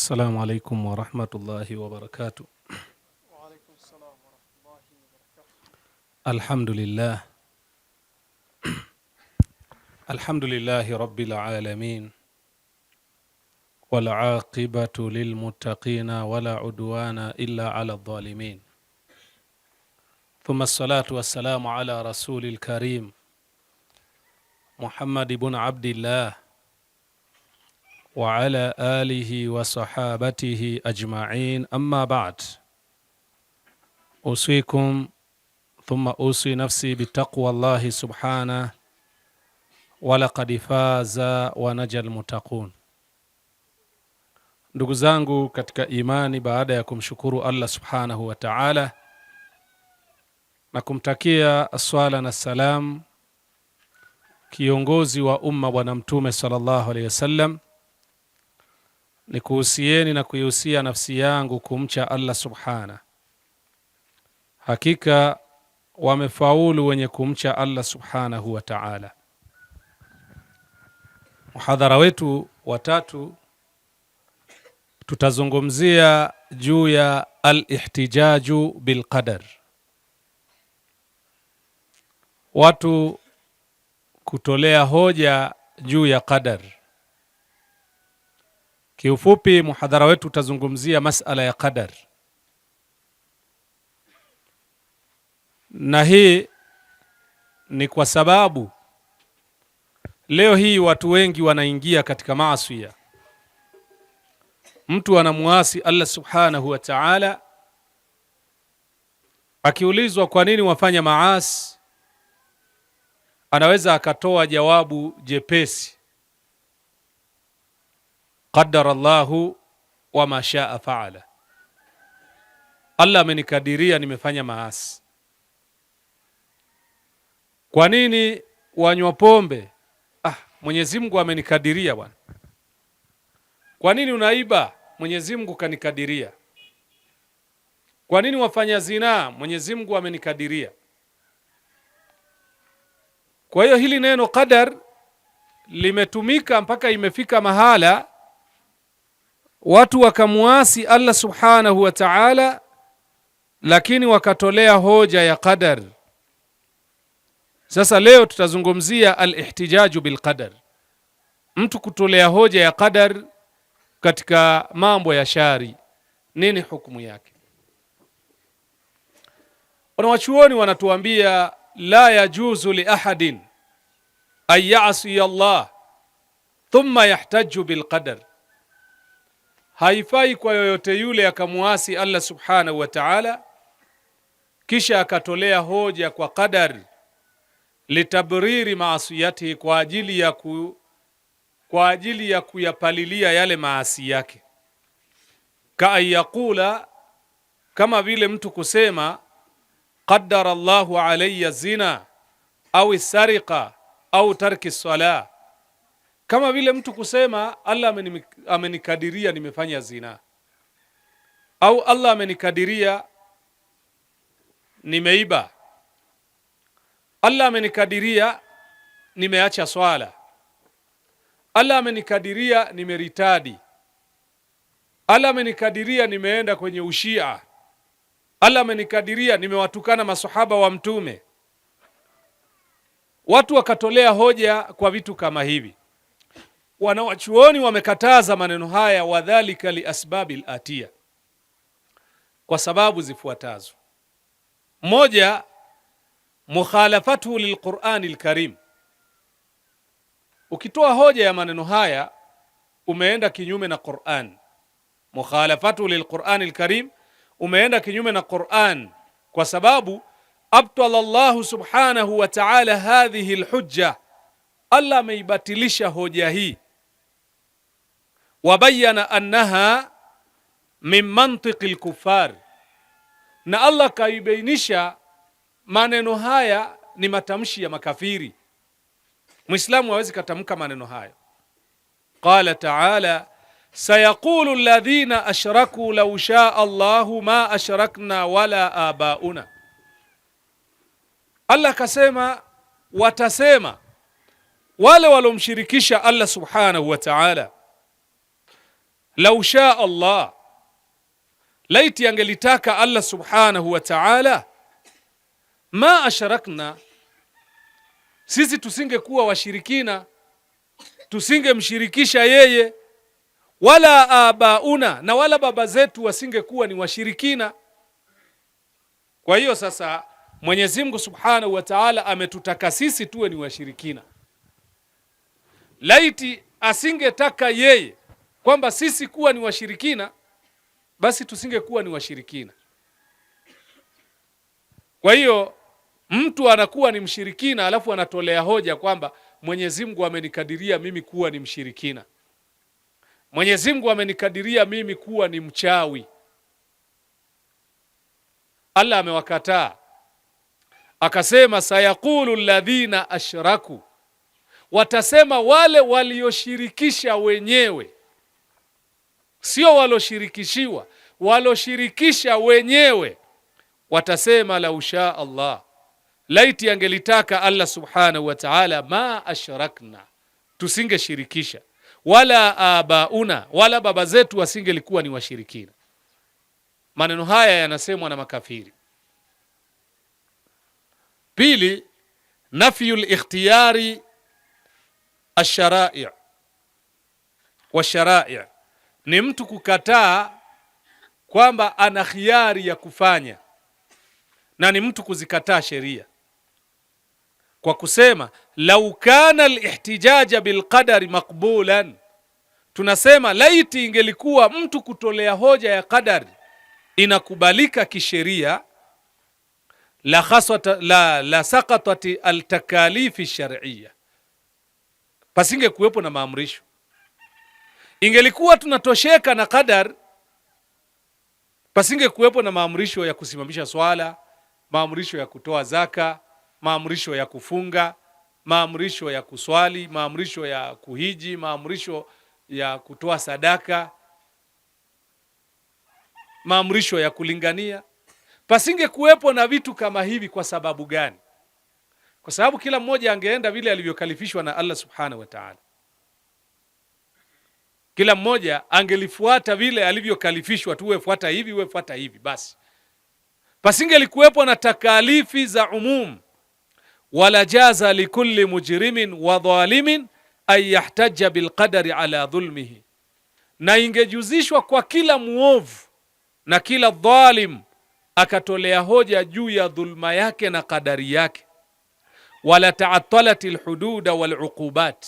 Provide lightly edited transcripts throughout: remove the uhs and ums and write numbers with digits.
السلام عليكم ورحمة الله وبركاته. وعليكم السلام ورحمة الله وبركاته. الحمد لله الحمد لله رب العالمين، والعاقبة للمتقين ولا عدوان إلا على الظالمين، ثم الصلاة والسلام على رسول الكريم محمد بن عبد الله وعلى آله وصحابته أجمعين، أما بعد. أوصيكم ثم أوصي نفسي بتقوى الله سبحانه، walaqad faza wa najal muttaqun. Ndugu zangu katika imani, baada ya kumshukuru Allah subhanahu wa ta'ala na kumtakia swala na salam kiongozi wa umma bwana mtume sallallahu alayhi wasallam, ni kuhusieni na kuihusia nafsi yangu kumcha Allah subhanahu. Hakika wamefaulu wenye kumcha Allah subhanahu wa ta'ala. Muhadhara wetu watatu tutazungumzia juu ya al-ihtijaju bil qadar, watu kutolea hoja juu ya qadar. Kiufupi, muhadhara wetu utazungumzia masala ya qadar, na hii ni kwa sababu leo hii watu wengi wanaingia katika maasi. Mtu anamuasi Allah subhanahu wa ta'ala, akiulizwa kwa nini wafanya maasi, anaweza akatoa jawabu jepesi: qaddara Allahu wa ma shaa faala, Allah amenikadiria nimefanya maasi. Kwa nini wanywa pombe? Mwenyezi Mungu amenikadiria bwana. Kwa nini unaiba? Mwenyezi Mungu kanikadiria. Kwa nini wafanya zina? Mwenyezi Mungu amenikadiria. Kwa hiyo hili neno qadar limetumika mpaka imefika mahala watu wakamuasi Allah subhanahu wa ta'ala, lakini wakatolea hoja ya qadar. Sasa leo tutazungumzia al-ihtijaju bil qadar, mtu kutolea hoja ya qadar katika mambo ya shari. Nini hukumu yake? Wanawachuoni wanatuambia la yajuzu li ahadin an ya'si Allah thumma yahtaju bil qadar, haifai kwa yoyote yule akamuasi Allah subhanahu wa ta'ala kisha akatolea hoja kwa qadar litabriri maasiyatihi, kwa ajili ya kuyapalilia yale maasi yake. Ka yaqula, kama vile mtu kusema qaddara Allahu alayya zina au sariqa au tarki sala, kama vile mtu kusema Allah amenikadiria nimefanya zina, au Allah amenikadiria nimeiba, Allah amenikadiria nimeacha swala, Allah amenikadiria nimeritadi, Allah amenikadiria nimeenda kwenye ushia, Allah amenikadiria nimewatukana masahaba wa mtume. Watu wakatolea hoja kwa vitu kama hivi. Wanawachuoni wamekataza maneno haya, wadhalika li asbabil atia, kwa sababu zifuatazo. Moja, mukhalafatu lilqur'ani alkarim. Ukitoa hoja ya maneno haya umeenda kinyume na Qur'an. Mukhalafatu lilqur'ani alkarim, umeenda kinyume na Qur'an, kwa sababu abtala Allah subhanahu wa ta'ala hadhihi alhujja, Allah ameibatilisha hoja hii. Wabayana annaha min mantiqi alkuffar, na Allah kaibainisha maneno haya ni matamshi ya makafiri. Muislamu hawezi katamka maneno haya. Qala ta'ala sayaqulu alladhina ashraku law shaa Allahu ma ashrakna wala abauna. Allah kasema, watasema wale walomshirikisha Allah subhanahu wa ta'ala, lau shaa Allah, laiti angelitaka Allah subhanahu wa ta'ala, ma asharakna, sisi tusingekuwa washirikina, tusingemshirikisha yeye, wala abauna, na wala baba zetu wasingekuwa ni washirikina. Kwa hiyo sasa Mwenyezi Mungu subhanahu wa ta'ala ametutaka sisi tuwe ni washirikina. Laiti asingetaka yeye kwamba sisi kuwa ni washirikina, basi tusingekuwa ni washirikina. Kwa hiyo mtu anakuwa ni mshirikina alafu anatolea hoja kwamba Mwenyezi Mungu amenikadiria mimi kuwa ni mshirikina, Mwenyezi Mungu amenikadiria mimi kuwa ni mchawi. Allah amewakataa akasema, sayaqulu alladhina ashraku, watasema wale walioshirikisha wenyewe, sio waloshirikishiwa, waloshirikisha wenyewe. Watasema lau shaa Allah, laiti angelitaka Allah subhanahu wa ta'ala, ma ashrakna, tusingeshirikisha, wala abauna, wala baba zetu wasingelikuwa ni washirikina. Maneno haya yanasemwa na makafiri. Pili, nafyul ikhtiyari ash-shara'i' wa shara'i', ni mtu kukataa kwamba ana khiari ya kufanya, na ni mtu kuzikataa sheria kwa kusema lau kana al-ihtijaja bilqadari maqbulan. Tunasema laiti ingelikuwa mtu kutolea hoja ya qadari inakubalika kisheria, la saqatati altakalifi shar'iyya, pasinge kuwepo na maamrisho. Ingelikuwa tunatosheka na qadar, pasinge kuwepo na maamrisho ya kusimamisha swala, maamrisho ya kutoa zaka, maamrisho ya kufunga, maamrisho ya kuswali, maamrisho ya kuhiji, maamrisho ya kutoa sadaka, maamrisho ya kulingania. Pasinge kuwepo na vitu kama hivi. Kwa sababu gani? Kwa sababu kila mmoja angeenda vile alivyokalifishwa na Allah subhanahu wa ta'ala. Kila mmoja angelifuata vile alivyokalifishwa, tu wewe fuata hivi, wewe fuata hivi, basi. Pasinge likuwepo na takalifi za umum. Wala jaza likulli mujrimin wa dhalimin ay yahtajja bilqadari ala dhulmihi, na ingejuzishwa kwa kila muovu na kila dhalim akatolea hoja juu ya dhulma yake na kadari yake. Wala ta'attalat alhududa waluqubat,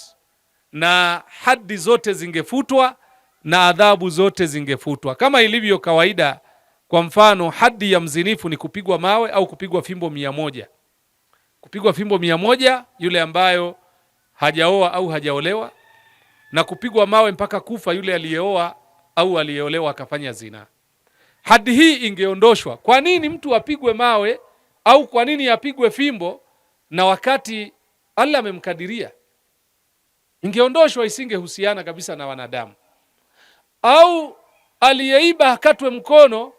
na hadi zote zingefutwa na adhabu zote zingefutwa. Kama ilivyo kawaida, kwa mfano hadi ya mzinifu ni kupigwa mawe au kupigwa fimbo 100. Kupigwa fimbo 100 yule ambayo hajaoa au hajaolewa, na kupigwa mawe mpaka kufa yule aliyeoa au aliyeolewa akafanya zina. Hadi hii ingeondoshwa. Kwa nini mtu apigwe mawe au kwa nini apigwe fimbo na wakati Allah amemkadiria? Ingeondoshwa, isingehusiana kabisa na wanadamu. Au aliyeiba akatwe mkono,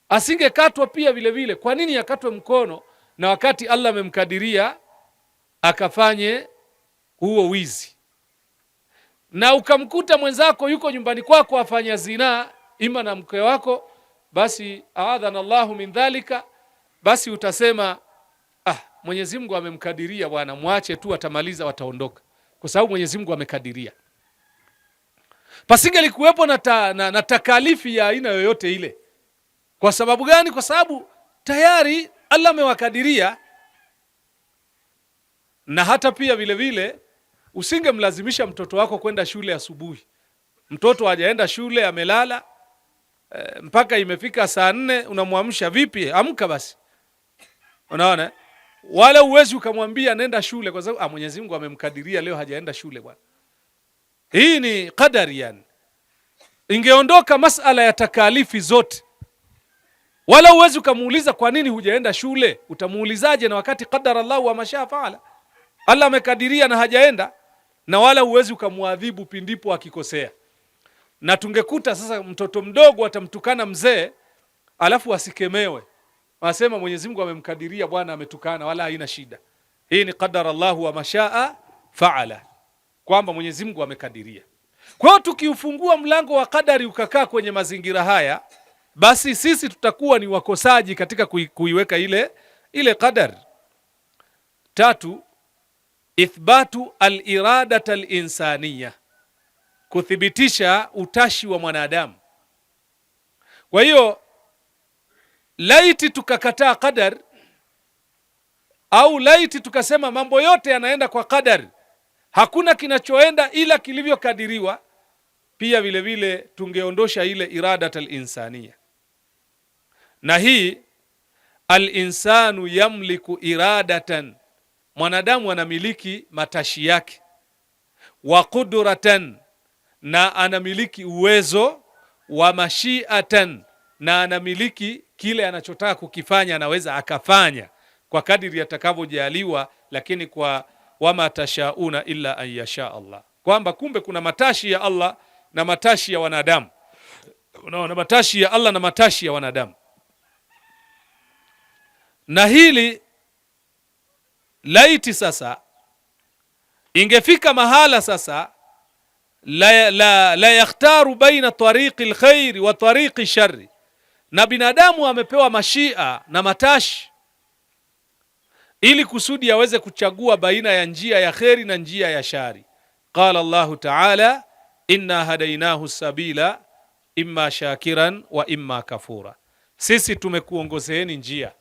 asingekatwa pia vile vile. Kwa nini akatwe mkono na wakati Allah amemkadiria akafanye huo wizi? Na ukamkuta mwenzako yuko nyumbani kwako afanya zina ima na mke wako, basi aadhana Allahu min dhalika, basi utasema Mwenyezi Mungu amemkadiria bwana, muache tu, atamaliza, wataondoka, kwa sababu Mwenyezi Mungu amekadiria. Pasinge likuwepo na takalifi ya aina yoyote ile. Kwa sababu gani? Kwa sababu tayari Allah amewakadiria. Na hata pia vile vile usingemlazimisha mtoto wako kwenda shule asubuhi. Mtoto hajaenda shule, amelala mpaka imefika saa 4, unamwamsha, vipi, amka basi. Unaona? Wala uwezi ukamwambia nenda shule kwa sababu Mwenyezi Mungu amemkadiria leo hajaenda shule bwana. Hii ni qadari yani. Ingeondoka masala ya takalifi zote. Wala uwezi ukamuuliza kwa nini hujaenda shule. Utamuulizaje na wakati qadara Allah wa mashaa faala? Allah amekadiria na hajaenda. Na wala uwezi ukamuadhibu pindipo akikosea. Na tungekuta sasa mtoto mdogo atamtukana mzee alafu asikemewe, wasema Mwenyezi Mungu amemkadiria bwana, ametukana, wala haina shida. Hii ni qadara Allah wa mashaa faala, kwamba Mwenyezi Mungu amekadiria. Kwa hiyo tukiufungua mlango wa qadari ukakaa kwenye mazingira haya, basi sisi tutakuwa ni wakosaji katika kuiweka ile qadar. 3, ithbatu al-iradat al-insaniya, kuthibitisha utashi wa mwanadamu. Kwa hiyo laiti tukakataa qadar, au laiti tukasema mambo yote yanaenda kwa qadar, hakuna kinachoenda ila kilivyokadiriwa, pia vile vile tungeondosha ile iradat al-insaniya. Na hii al-insanu yamliku iradatan, mwanadamu anamiliki matashi yake, wa qudratan, na anamiliki uwezo, wa mashiatan, na anamiliki kile anachotaka kukifanya, anaweza akafanya kwa kadiri atakavyojaliwa, lakini kwa wama tashauna illa an yasha Allah, kwamba kumbe kuna matashi ya Allah na matashi ya wanadamu. Unaona, matashi ya Allah na matashi ya wanadamu. Na hili laiti sasa ingefika mahala sasa la yakhtaru baina tariqi alkhairi wa tariqi sharri, na binadamu amepewa mashia na matashi ili kusudi aweze kuchagua baina ya njia ya kheri na njia ya shari. Qala Allahu ta'ala, inna hadainahu sabila imma shakiran wa imma kafura, sisi tumekuongozeeni njia,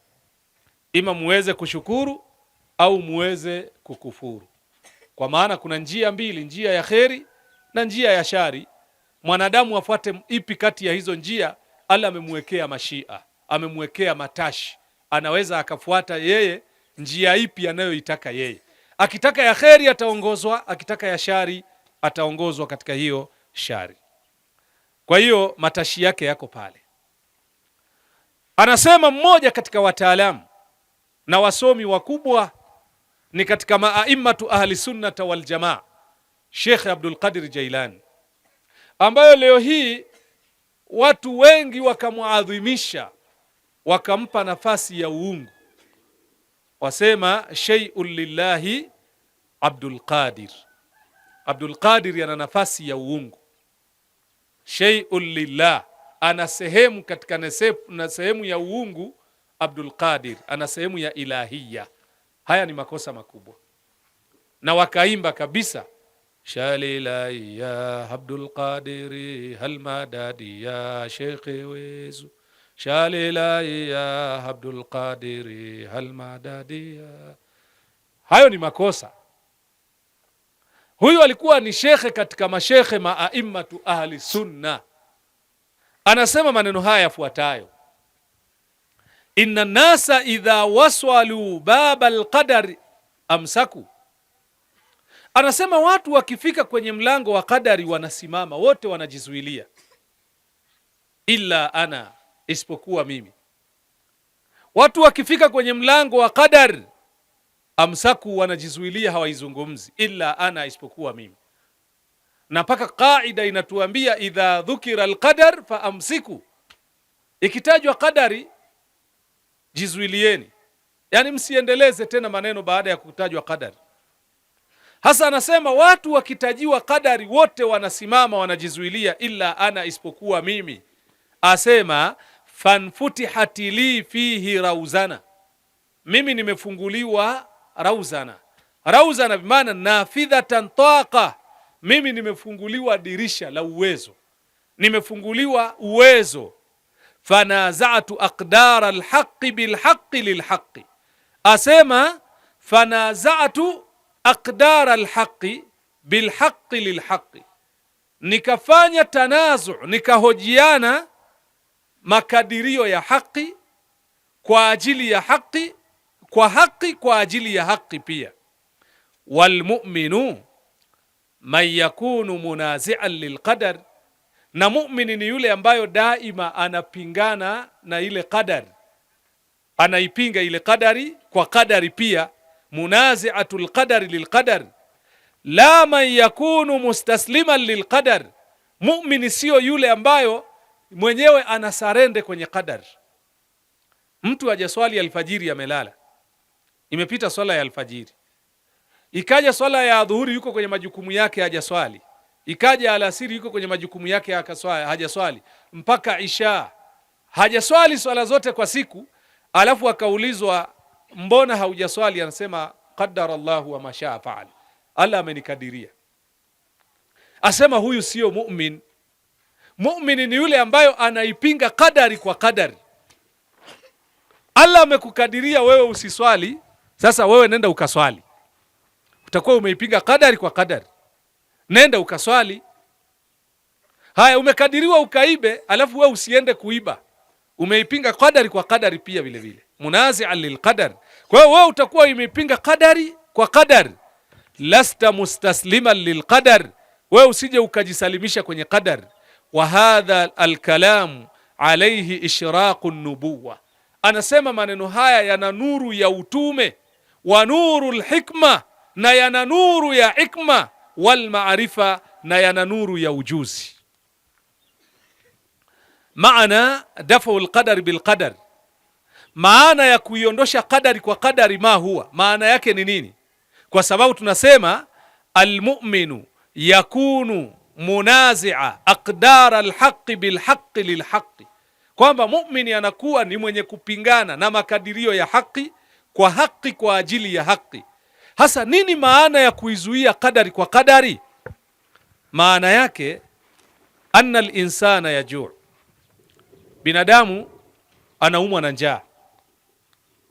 ima muweze kushukuru au muweze kukufuru. Kwa maana kuna njia mbili, njia ya kheri na njia ya shari. Mwanadamu afuate ipi kati ya hizo njia? Allah amemwekea mashia, amemwekea matashi, anaweza akafuata yeye njia ipi anayoitaka yeye. Akitaka ya kheri ataongozwa, akitaka ya shari ataongozwa katika hiyo shari. Kwa hiyo matashi yake yako pale. Anasema mmoja katika wataalamu na wasomi wakubwa ni katika maaimatu ahli sunnata wal jamaa, Sheikh Abdul Qadir Jailani, ambayo leo hii watu wengi wakamuadhimisha, wakampa nafasi ya uungu, wasema shay'un lillahi Abdul Qadir. Abdul Qadir ana nafasi ya uungu, shay'un lillah, ana sehemu katika na sehemu ya uungu. Abdul Qadir ana sehemu ya ilahiyya. Haya ni makosa makubwa. Na wakaimba kabisa, shalila ya Abdul Qadir hal madadi ya Sheikh wezu, shalila ya Abdul Qadir hal madadi ya. Hayo ni makosa. Huyu alikuwa ni shekhe katika mashekhe maaimatu ahli sunna. Anasema maneno haya yafuatayo: inna nasa idha waswalu baba alqadari amsaku. Anasema watu wakifika kwenye mlango wa qadari wanasimama wote, wanajizuilia, illa ana, isipokuwa mimi. Watu wakifika kwenye mlango wa qadar amsaku, wanajizuilia, hawaizungumzi, illa ana, isipokuwa mimi. Na mpaka kaida inatuambia idha dhukira alqadar fa amsiku, ikitajwa qadari jizuilieni, yani msiendeleze tena maneno baada ya kutajwa qadari. Hasa anasema watu wakitajiwa qadari wote wanasimama, wanajizuilia, illa ana, isipokuwa mimi. Asema fanfutihati li fihi rauzana, mimi nimefunguliwa rauzana. Rauzana bimaana nafidhatan taqa, mimi nimefunguliwa dirisha la uwezo, nimefunguliwa uwezo. Fanaza'tu aqdara alhaqqi bilhaqqi lilhaqqi, asema fanaza'tu aqdara alhaqqi bilhaqqi lilhaqqi, nikafanya tanazu, nikahojiana makadirio ya haki kwa ajili ya haki, kwa haki kwa ajili ya haki pia. Walmu'minu man yakunu munazi'an lilqadar, na mu'mini ni yule ambayo daima anapingana na ile qadar, anaipinga ile qadari kwa qadari pia. Munazi'atul qadari lilqadar, la man yakunu mustasliman lilqadar. Mu'mini sio yule ambayo mwenyewe anasarende kwenye qadar. Mtu hajaswali alfajiri, amelala, imepita swala ya alfajiri, ikaja swala ya adhuhuri, yuko kwenye majukumu yake, hajaswali, ikaja alasiri yuko kwenye majukumu yake akaswali, hajaswali mpaka isha, hajaswali swala zote kwa siku, alafu akaulizwa mbona haujaswali, anasema qaddara Allahu wa mashaa faal, Allah amenikadiria. Asema huyu sio mu'min. Mu'min ni yule ambayo anaipinga kadari kwa kadari. Allah amekukadiria wewe usiswali, sasa wewe nenda ukaswali. Utakuwa umeipinga kadari kwa kadari. Nenda ukaswali. Haya, umekadiriwa ukaibe, alafu wewe usiende kuiba. Umeipinga kadari kwa kadari pia vile vile. Munazi'an lilqadar. Kwa hiyo wewe utakuwa umeipinga kadari kwa kadari. Lasta mustasliman lilqadar. Wewe usije ukajisalimisha kwenye kadari. Wa hadha alkalam alayhi ishraqun nubuwa. Anasema maneno haya yana nuru ya utume, wa nurul hikma, na yana nuru ya hikma, wal maarifa, na yana nuru ya ujuzi. Maana dafa'ul qadar bil qadar, maana ya kuiondosha kadari kwa kadari, ma huwa, maana yake ni nini? Kwa sababu tunasema almu'minu yakunu munazi'a aqdar alhaqi bilhaqi lilhaqi, kwamba mu'mini anakuwa ni mwenye kupingana na makadirio ya haki kwa ajili ya haki. Hasa nini maana ya kuizuia kadari kwa kadari? Maana yake anna al-insana yajuu, binadamu anaumwa na njaa,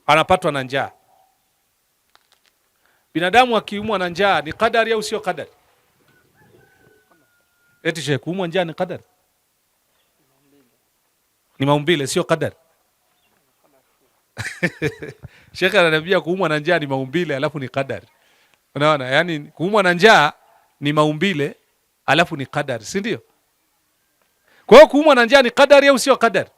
anapatwa na njaa. Binadamu akiumwa na njaa ni kadari au sio kadari? Eti sheikh, kuumwa njaa ni kadari? Ni maumbile, sio kadari. Sheikh ananiambia kuumwa na njaa ni maumbile alafu ni kadari. Unaona? Yani kuumwa na njaa ni maumbile alafu ni kadari, si ndio? Kwa hiyo kuumwa na njaa ni kadari au sio kadari?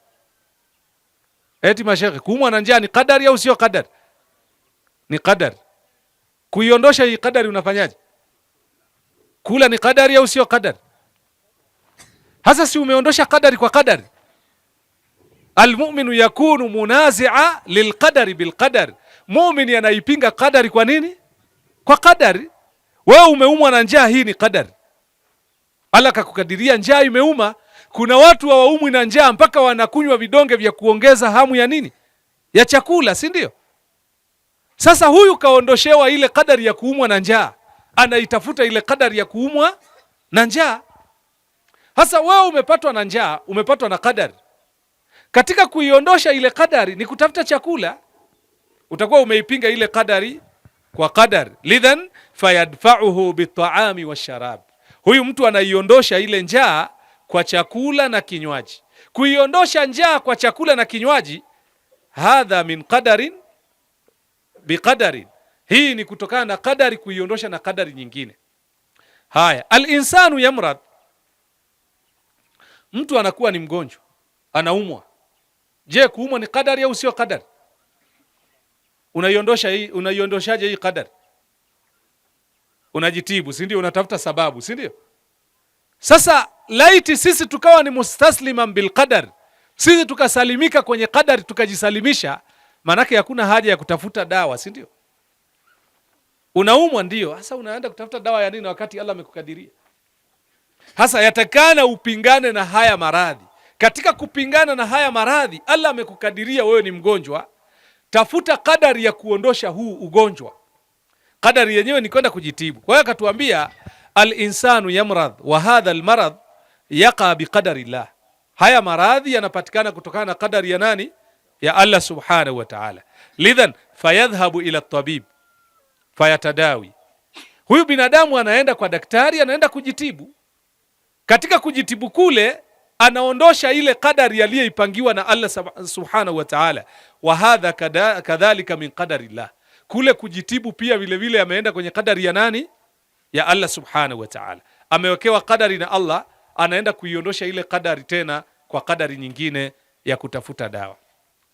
Eti mashekhe, kuumwa na njaa ni kadari au sio kadari? Ni kadari. Kuiondosha hii kadari unafanyaje? Kula ni kadari au sio kadari? Hasa si umeondosha kadari kwa kadari. Almu'minu yakunu munazi'a lilqadari bilqadar. Mu'min anaipinga kadari kwa nini? Kwa kadari. Wewe umeumwa na njaa, hii ni kadari. Allah kakukadiria njaa imeuma. Kuna watu hawaumwi na njaa mpaka wanakunywa vidonge vya kuongeza hamu ya nini? Ya chakula, si ndio? Sasa huyu kaondoshewa ile kadari ya kuumwa na njaa, anaitafuta ile kadari ya kuumwa na njaa. Hasa wewe umepatwa na njaa, umepatwa na kadari. Katika kuiondosha ile kadari ni kutafuta chakula. Utakuwa umeipinga ile kadari kwa kadari. Lidhan fayadfa'uhu bit'ami washarab. Huyu mtu anaiondosha ile njaa kwa chakula na kinywaji. Kuiondosha njaa kwa chakula na kinywaji, hadha min qadarin biqadarin. Hii ni kutokana na kadari, kuiondosha na kadari nyingine. Haya, al-insanu yamrad. Mtu anakuwa ni mgonjwa, anaumwa. Je, kuumwa ni kadari au sio kadari? Unaiondoshaje hii kadari? Unajitibu, si ndio? Unatafuta sababu, si ndio? Sasa laiti sisi tukawa ni mustasliman bil qadar, sisi tukasalimika kwenye kadari, tukajisalimisha, manake hakuna haja ya kutafuta dawa, si ndio? Unaumwa ndio, hasa unaenda kutafuta dawa ya nini wakati Allah amekukadiria? Hasa yatakana upingane na haya maradhi. Katika kupingana na haya maradhi, Allah amekukadiria wewe ni mgonjwa, tafuta kadari ya kuondosha huu ugonjwa. Kadari yenyewe ni kwenda kujitibu. Kwa hiyo akatuambia al-insanu yamrad wa hadha al-marad yaqa biqadari Allah. Haya maradhi yanapatikana kutokana na kadari ya nani? Ya Allah subhanahu wa ta'ala. Lidhan fayadhhabu ila at-tabib fayatadawi. Huyu binadamu anaenda kwa daktari, anaenda kujitibu. Katika kujitibu kule anaondosha ile kadari aliyeipangiwa na Allah subhanahu wa ta'ala. Wa hadha kadhalika min qadari Allah. Kule kujitibu pia vile vile ameenda kwenye kadari ya nani? Ya Allah subhanahu wa ta'ala. Amewekewa kadari na Allah, anaenda kuiondosha ile kadari tena kwa kadari nyingine ya kutafuta dawa.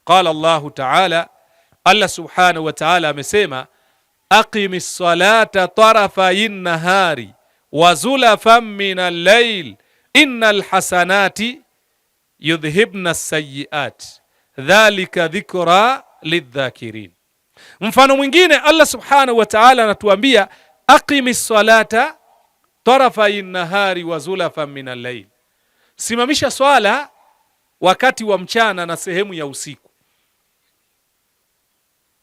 Qala Allahu ta'ala, Allah subhanahu wa ta'ala amesema, aqimis salata tarafayin nahari wa zulafan minal layl innal hasanati yudhhibna as-sayyi'at dhalika dhikra lidhakirin. Mfano mwingine Allah subhanahu wa ta'ala anatuambia aqimis salata tarafai nahari wa zulafan min al-layl, simamisha swala wakati wa mchana na sehemu ya usiku.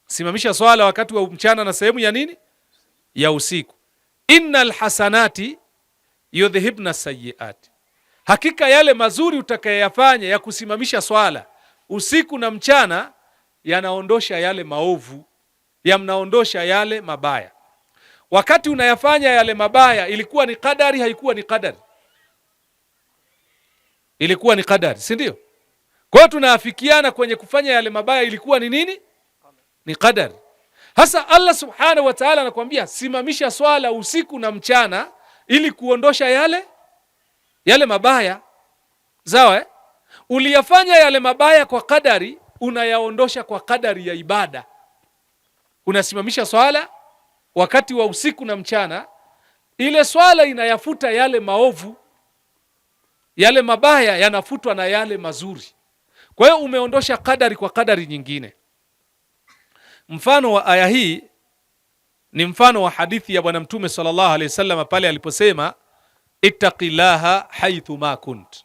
Simamisha swala wakati wa mchana na sehemu ya nini? Ya usiku. Innal hasanati yudhhibna sayyiati, hakika yale mazuri utakayofanya ya kusimamisha swala usiku na mchana yanaondosha yale maovu, yanaondosha yale mabaya. Wakati unayafanya yale mabaya, ilikuwa ni kadari, haikuwa ni kadari? Ilikuwa ni kadari, si ndio? Kwa hiyo tunaafikiana kwenye kufanya yale mabaya, ilikuwa ni nini? Ni kadari. Hasa Allah subhanahu wa ta'ala anakuambia simamisha swala usiku na mchana ili kuondosha yale mabaya. Sawa? Uliyafanya yale mabaya kwa kadari, unayaondosha kwa kadari ya ibada. Unasimamisha swala wakati wa usiku na mchana, ile swala inayafuta yale maovu, yale mabaya yanafutwa na yale mazuri. Kwa hiyo umeondosha kadari kwa kadari nyingine. Mfano wa aya hii ni mfano wa hadithi ya Bwana Mtume sallallahu alaihi wasallam pale aliposema ittaqillaha haythu ma kunt,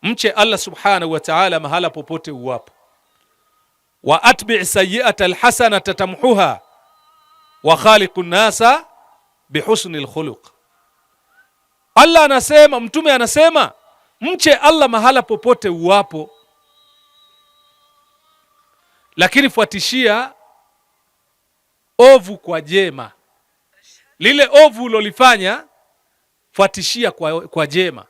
mche Allah subhanahu wa ta'ala mahala popote uwapo. Wa atbi' sayyi'ata alhasanata tamhuha wa khaliqun nasa bihusnil khuluq. Allah anasema, Mtume anasema mche Allah mahala popote uwapo, lakini fuatishia ovu kwa jema. Lile ovu ulolifanya fuatishia kwa jema,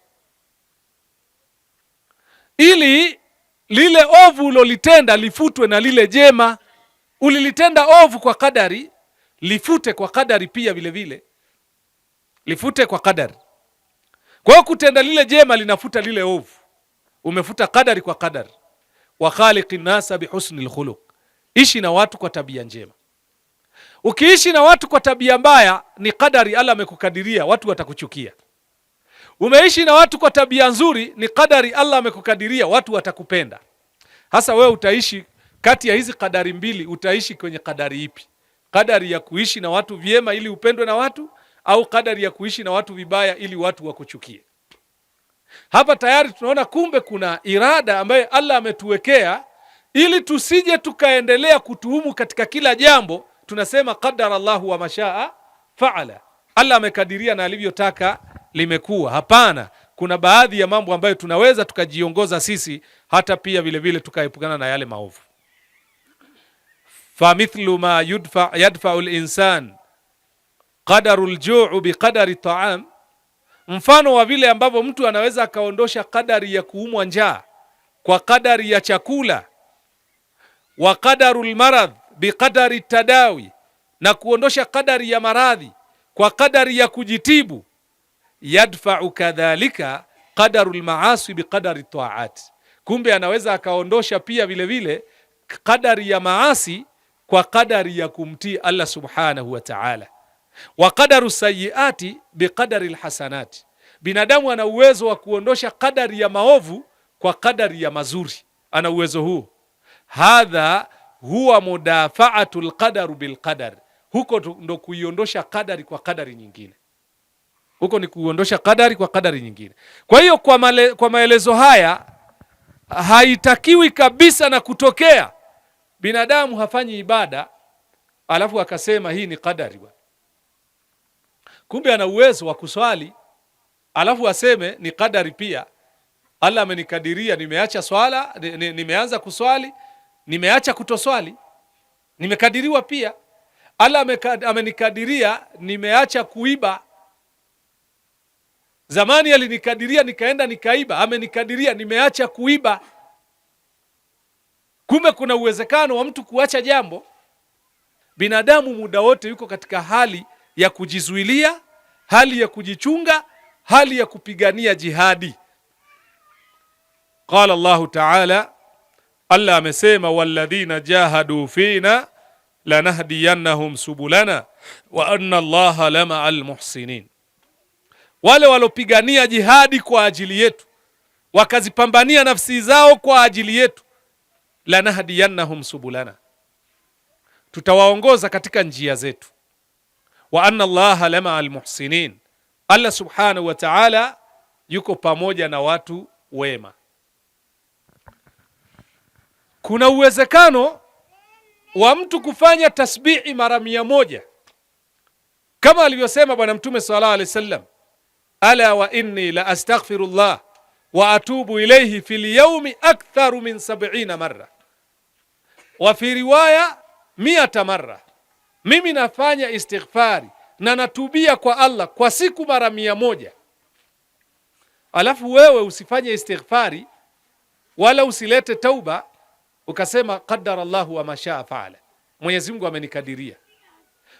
ili lile ovu ulolitenda lifutwe na lile jema. Ulilitenda ovu kwa kadari, lifute kwa kadari pia vile vile, lifute kwa kadari. Kwa hiyo kutenda lile jema linafuta lile ovu, umefuta kadari kwa kadari. Wa khaliqin nasa bihusnil khuluq, ishi na watu kwa tabia njema. Ukiishi na watu kwa tabia mbaya, ni kadari Allah amekukadiria, watu watakuchukia. Umeishi na watu kwa tabia nzuri, ni kadari Allah amekukadiria, watu watakupenda. Hasa wewe utaishi kati ya hizi kadari mbili, utaishi kwenye kadari ipi? Kadari ya kuishi na watu vyema ili upendwe na watu, au kadari ya kuishi na watu vibaya ili watu wakuchukie? Hapa tayari tunaona kumbe kuna irada ambaye Allah ametuwekea ili tusije tukaendelea kutuhumu katika kila jambo. Tunasema qadara Allahu wa mashaa faala, Allah amekadiria na alivyotaka limekuwa. Hapana, kuna baadhi ya mambo ambayo tunaweza tukajiongoza sisi, hata pia vile vile tukaepukana na yale maovu. Fa mithlu ma yadfa'u al-insan qadaru al-ju'u biqadari ta'am, mfano wa vile ambavyo mtu anaweza akaondosha kadari ya kuumwa njaa kwa kadari ya chakula, wa qadaru al-marad biqadari tadawi, na kuondosha kadari ya maradhi kwa kadari ya kujitibu. Yadfa'u kadhalika qadaru al-maasi biqadari ta'at, kumbe anaweza akaondosha pia vile vile kadari ya maasi kwa kadari ya kumtii Allah subhanahu wa ta'ala. Wa qadaru sayyiati biqadari alhasanati, binadamu ana uwezo wa kuondosha kadari ya maovu kwa kadari ya mazuri, ana uwezo huo. Hadha huwa mudafa'atu alqadaru bilqadar, huko ndo kuiondosha kadari kwa kadari nyingine, huko ni kuondosha kadari kwa kadari nyingine. Kwa hiyo kwa maelezo haya, haitakiwi kabisa na kutokea binadamu hafanyi ibada alafu akasema hii ni kadari bwana. Kumbe ana uwezo wa kuswali alafu aseme ni kadari pia, Allah amenikadiria, nimeacha swala, nimeanza kuswali, nimeacha kutoswali, nimekadiriwa pia. Allah amenikadiria nimeacha kuiba, zamani alinikadiria nikaenda nikaiba, amenikadiria nimeacha kuiba. Kumbe kuna uwezekano wa mtu kuacha jambo. Binadamu muda wote yuko katika hali ya kujizuilia, hali ya kujichunga, hali ya kupigania jihadi. Qala Allahu ta'ala, Allah amesema walladhina jahadu fina lanahdiyannahum subulana wa anna Allaha lama'al muhsinin, wale walopigania jihadi kwa ajili yetu, wakazipambania nafsi zao kwa ajili yetu, lanahdiyannahum subulana, tutawaongoza katika njia zetu. Wa anna Allaha lama'al muhsinin, Allah subhanahu wa ta'ala yuko pamoja na watu wema. Kuna uwezekano wa mtu kufanya tasbihi mara 100 kama alivyosema Bwana Mtume sallallahu alaihi wasallam, ala wa inni la astaghfirullah wa atubu ilayhi fil yawmi aktharu min 70 marra wa fi riwaya 100 marra. Mimi nafanya istighfari na natubia kwa Allah kwa siku mara 100. Alafu wewe usifanye istighfari wala usilete tauba ukasema qaddara Allahu wa mashaa faala, Mwenyezi Mungu amenikadiria.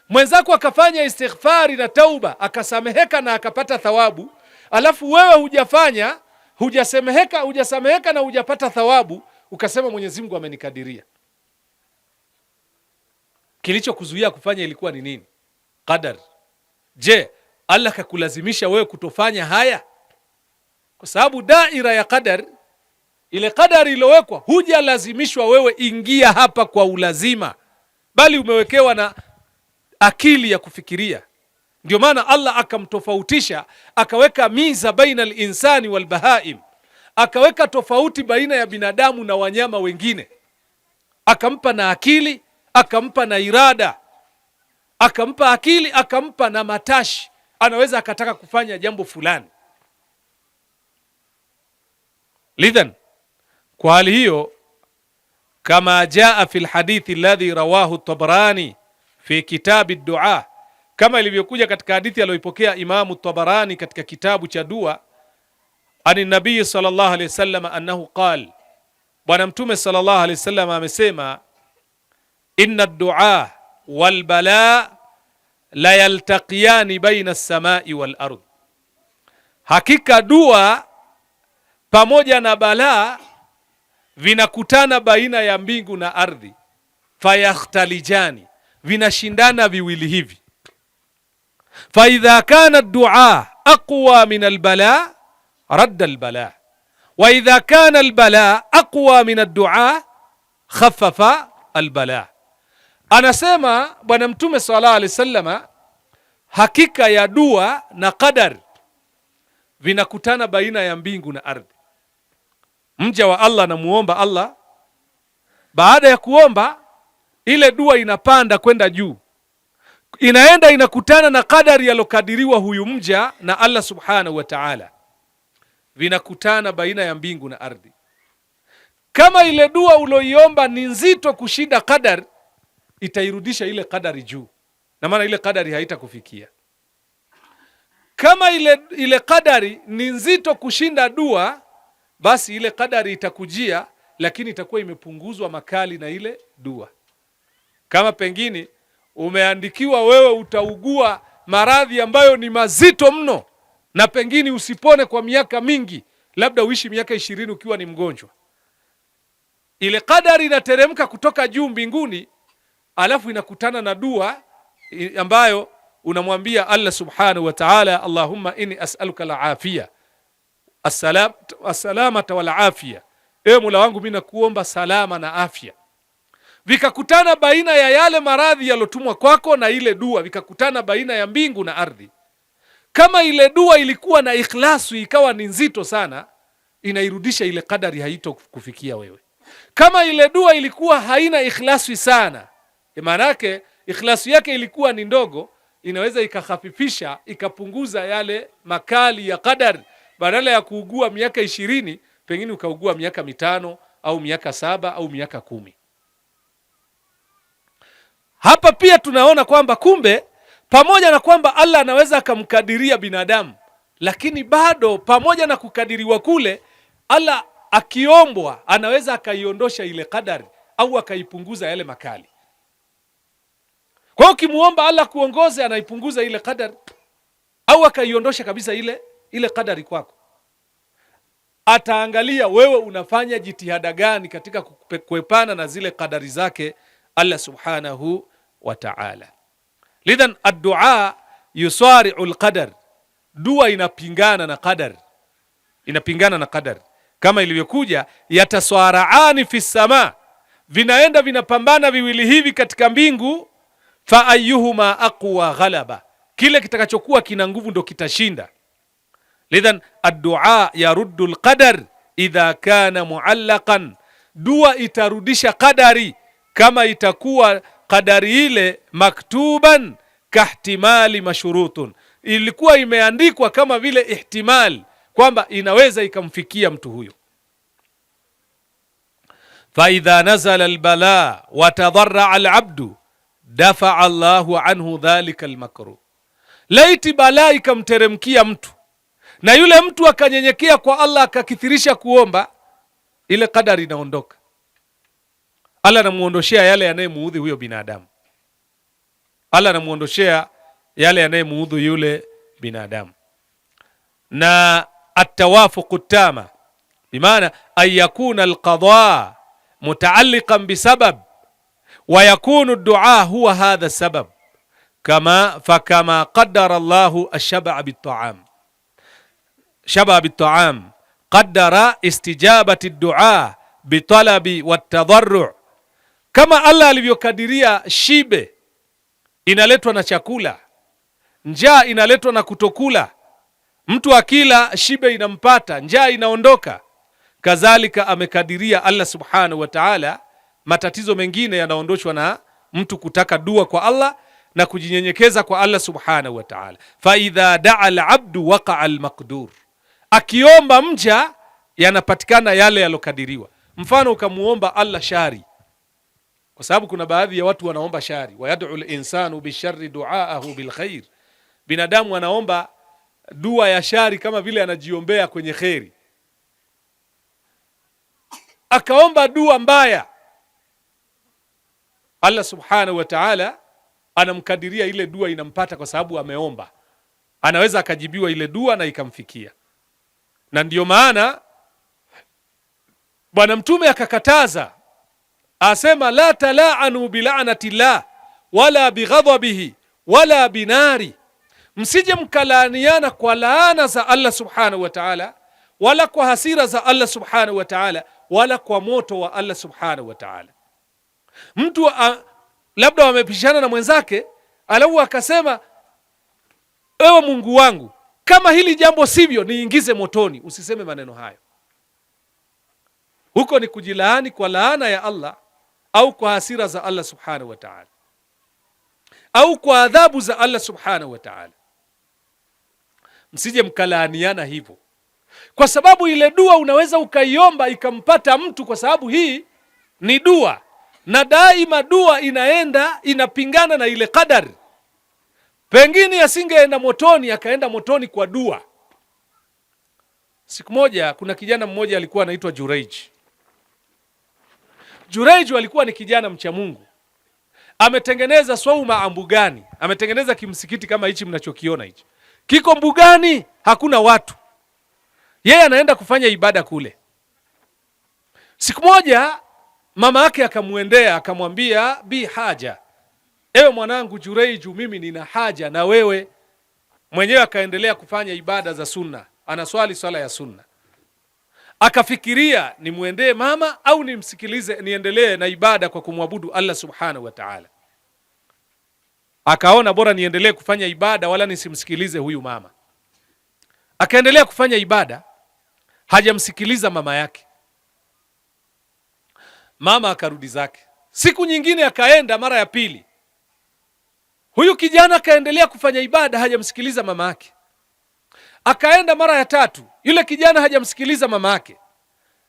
Mwenzako akafanya istighfari na tauba akasameheka na akapata thawabu, alafu wewe hujafanya, hujasameheka na hujapata thawabu, ukasema Mwenyezi Mungu amenikadiria. Kilichokuzuia kufanya ilikuwa ni nini? Qadar. Je, Allah kakulazimisha wewe kutofanya haya? Kwa sababu daira ya qadar, ile qadari iliyowekwa, hujalazimishwa wewe ingia hapa kwa ulazima, bali umewekewa na akili ya kufikiria. Ndio maana Allah akamtofautisha, akaweka miza baina al-insani wal bahaim, akaweka tofauti baina ya binadamu na wanyama wengine, akampa na akili, akampa na irada, akampa akili, akampa na matashi, anaweza akataka kufanya jambo fulani. Lidhan, kwa hali hiyo, kama jaa fi alhadithi alladhi rawahu Tabarani fi kitabi ad-du'a, kama ilivyokuja katika hadithi aliyoipokea Imamu Tabarani katika kitabu cha dua, ani nabii sallallahu alayhi wasallam annahu qala, Bwana Mtume sallallahu alayhi wasallam amesema, inna ad-du'a wal bala la yaltaqiyani baina as-samai wal ardh, hakika dua pamoja na balaa vinakutana baina ya mbingu na ardhi. Fayakhtalijani, vinashindana viwili hivi. Fa idha kana ad-du'a aqwa min al-bala radda al-bala, wa idha kana al-bala aqwa min ad-du'a khaffafa al-bala. Anasema Bwana Mtume sallallahu alaihi wasallam, hakika ya dua na qadar vinakutana baina ya mbingu na ardhi. Mja wa Allah anamuomba Allah, baada ya kuomba ile dua inapanda kwenda juu, inaenda inakutana na kadari yalokadiriwa huyu mja na Allah subhanahu wa ta'ala, vinakutana baina ya mbingu na ardhi. Kama ile dua uloiomba ni nzito kushinda kadari, itairudisha ile kadari juu, na maana ile kadari haitakufikia. Kama ile kadari ni nzito kushinda dua, basi ile kadari itakujia, lakini itakuwa imepunguzwa makali na ile dua. Kama pengine umeandikiwa wewe utaugua maradhi ambayo ni mazito mno, na pengine usipone kwa miaka mingi, labda uishi miaka 20 ukiwa ni mgonjwa. Ile kadari inateremka kutoka juu mbinguni, alafu inakutana na dua ambayo unamwambia Allah subhanahu wa ta'ala, Allahumma inni as'aluka al-afia as-salamata wal afia, ewe Mola wangu mimi nakuomba salama na afya. Vikakutana baina ya yale maradhi yalotumwa kwako na ile dua, vikakutana baina ya mbingu na ardhi. Kama ile dua ilikuwa na ikhlasu ikawa ni nzito sana, inairudisha ile kadari, haito kufikia wewe. Kama ile dua ilikuwa haina ikhlasu sana, maana yake ikhlasu yake ilikuwa ni ndogo, inaweza ikahafifisha, ikapunguza yale makali ya kadari. Badala ya kuugua miaka 20, pengine ukaugua miaka 5 au miaka 7 au miaka 10. Hapa pia tunaona kwamba kumbe pamoja na kwamba Allah anaweza akamkadiria binadamu, lakini bado pamoja na kukadiriwa kule, Allah akiombwa anaweza akaiondosha ile kadari au akaipunguza yale makali. Kwa hiyo ukimuomba Allah kuongoze, anaipunguza ile kadari au akaiondosha kabisa ile kadari kwako. Ataangalia wewe unafanya jitihada gani katika kuepana na zile kadari zake Allah subhanahu wa ta'ala. Lidhan ad-du'a yusari'u al-qadar, dua inapingana na qadar, inapingana na qadar. Kama ilivyokuja yataswaraani fi sama, vinaenda vinapambana viwili hivi katika mbingu, fa ayyuhuma aqwa ghalaba, kile kitakachokuwa kina nguvu ndo kitashinda. Lidhan ad-du'a yaruddu al-qadar idha kana muallaqan, dua itarudisha qadari kama itakuwa qadari ile maktuban kahtimali mashrutun, ilikuwa imeandikwa kama vile ihtimal kwamba inaweza ikamfikia mtu huyo. Fa idha nazala albala wa tadarra alabdu dafa Allahu anhu dhalika almakruh, laiti balaa ikamteremkia mtu na yule mtu akanyenyekea kwa Allah akakithirisha kuomba, ile qadari inaondoka. Allah anamuondoshea yale yanayemuudhi huyo binadamu. Allah anamuondoshea yale yanayemuudhi yule binadamu. Na at-tawafuq tama bimaana an yakuna al-qada mutaalliqan bisabab wa yakunu ad-du'a huwa hadha as-sabab fakama qaddara Allahu ash-shab'a bit-ta'am. Shab'a bit-ta'am qaddara istijabati ad-du'a bitalabi wat-tadarru', kama Allah alivyokadiria shibe inaletwa na chakula, njaa inaletwa na kutokula. Mtu akila shibe inampata, njaa inaondoka. Kadhalika amekadiria Allah subhanahu wa ta'ala matatizo mengine yanaondoshwa na mtu kutaka dua kwa Allah na kujinyenyekeza kwa Allah subhanahu wa ta'ala. Fa idha da'a al-'abdu waqa'a al-maqdur, akiomba mja yanapatikana yale yalokadiriwa. Mfano ukamuomba Allah shari, kwa sababu kuna baadhi ya watu wanaomba shari. Wa yad'u al-insanu bisharri du'aahu bilkhair, binadamu anaomba dua ya shari kama vile anajiombea kwenye kheri. Akaomba dua mbaya, Allah subhanahu wa ta'ala anamkadiria ile dua inampata kwa sababu ameomba. Anaweza akajibiwa ile dua na ikamfikia. Na ndiyo maana Bwana Mtume akakataza, asema la tala'anu bila'nati llah wala bighadabihi wala binari, msije mkalaaniana kwa laana za Allah subhanahu wa ta'ala, wala kwa hasira za Allah subhanahu wa ta'ala, wala kwa moto wa Allah subhanahu wa ta'ala. Mtu labda wamepishana na mwenzake, alafu akasema ewe Mungu wangu, kama hili jambo sivyo niingize motoni. Usiseme maneno hayo. Huko ni kujilaani kwa laana ya Allah au kwa hasira za Allah subhanahu wa ta'ala au kwa adhabu za Allah subhanahu wa ta'ala. Msije mkalaaniana hivyo, kwa sababu ile dua unaweza ukaiomba ikampata mtu, kwa sababu hii ni dua, na daima dua inapingana na ile qadari. Pengine asingeenda motoni, akaenda motoni kwa dua. Siku moja kuna kijana mmoja alikuwa anaitwa Jureij. Jureij alikuwa ni kijana mcha Mungu, ametengeneza swauma mbugani, ametengeneza kimsikiti kama hichi mnachokiona hichi, kiko mbugani, hakuna watu, yeye anaenda kufanya ibada kule. Siku moja mama yake akamuendea akamwambia, bi haja, ewe mwanangu Jureiju, mimi nina haja na wewe. Mwenyewe akaendelea kufanya ibada za sunna, anaswali swala ya sunna. Akafikiria nimuendee mama au nimsikilize, niendelee na ibada kwa kumwabudu Allah subhanahu wa ta'ala. Akaona bora niendelee kufanya ibada wala nisimsikilize huyu mama. Akaendelea kufanya ibada, hajamsikiliza mama yake. Mama akarudi zake. Siku nyingine akaenda mara ya pili, huyu kijana akaendelea kufanya ibada, hajamsikiliza mama yake. Akaenda mara ya tatu, yule kijana hajamsikiliza mama yake.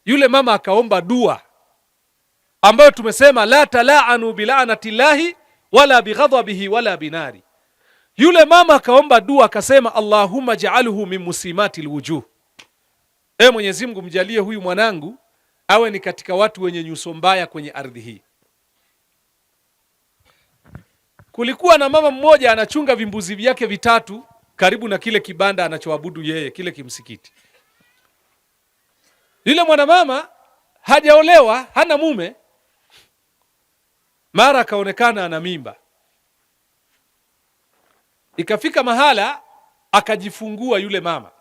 Yule mama akaomba dua ambayo tumesema la tala'anu bila'nati llahi wala bighadabihi wala binari. Yule mama akaomba dua akasema, Allahumma ja'alhu min musimati alwujuh, ewe Mwenyezi Mungu mjalie huyu mwanangu awe ni katika watu wenye nyuso mbaya kwenye ardhi hii. Kulikuwa na mama mmoja anachunga vimbuzi vyake vitatu karibu na kile kibanda anachoabudu yeye, kile kimsikiti. Yule mwanamama hajaolewa, hana mume, mara akaonekana ana mimba. Ikafika mahala akajifungua yule mama.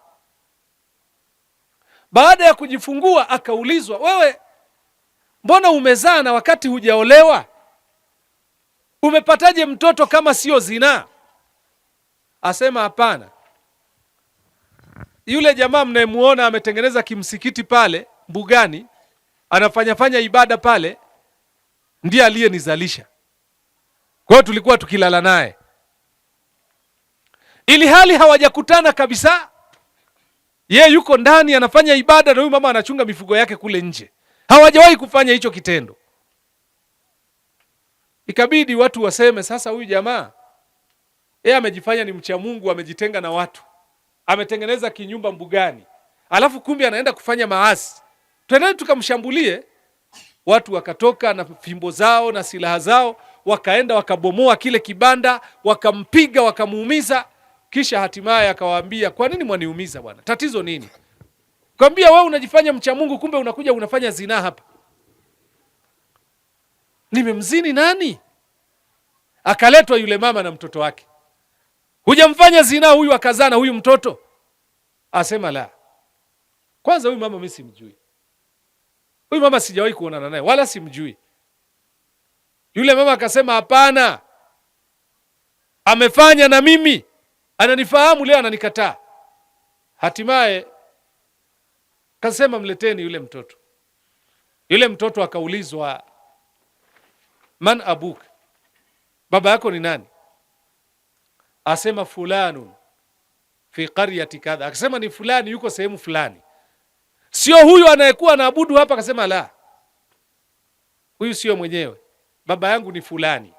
Baada ya kujifungua akaulizwa, wewe mbona umezaa na wakati hujaolewa? Umepataje mtoto kama sio zina? Asema hapana, yule jamaa mnayemuona ametengeneza kimsikiti pale mbugani, anafanya ibada pale, ndiye aliyenizalisha. Kwa hiyo tulikuwa tukilala naye, ili hali hawajakutana kabisa. Yeye yuko ndani anafanya ibada na huyu mama anachunga mifugo yake kule nje. Hawajawahi kufanya hicho kitendo. Ikabidi watu waseme sasa, huyu jamaa yeye amejifanya ni mcha Mungu, amejitenga na watu, ametengeneza kinyumba mbugani, alafu kumbe anaenda kufanya maasi. Twendeni tukamshambulie. Watu wakatoka na fimbo zao na silaha zao, wakaenda wakabomoa kile kibanda, wakampiga, wakamuumiza. Kisha hatimaye akawaambia, kwa nini mwaniumiza bwana? Tatizo nini? Kwambia wewe unajifanya mcha Mungu, kumbe unakuja unafanya zina hapa. Nimemzini nani? Akaletwa yule mama na mtoto wake. Hujamfanya zina huyu akazana huyu mtoto? Asema la. Kwanza huyu mama mimi simjui. Huyu mama sijawahi kuonana naye wala simjui. Yule mama akasema hapana, amefanya na mimi, ananifahamu, leo ananikataa. Hatimaye kasema mleteni yule mtoto. Yule mtoto akaulizwa, man abuk, baba yako ni nani? Asema fulanun fi qaryati kadha. Akasema ni fulani, yuko sehemu fulani. Sio huyu anayekuwa anaabudu hapa. Akasema la, huyu sio mwenyewe, baba yangu ni fulani.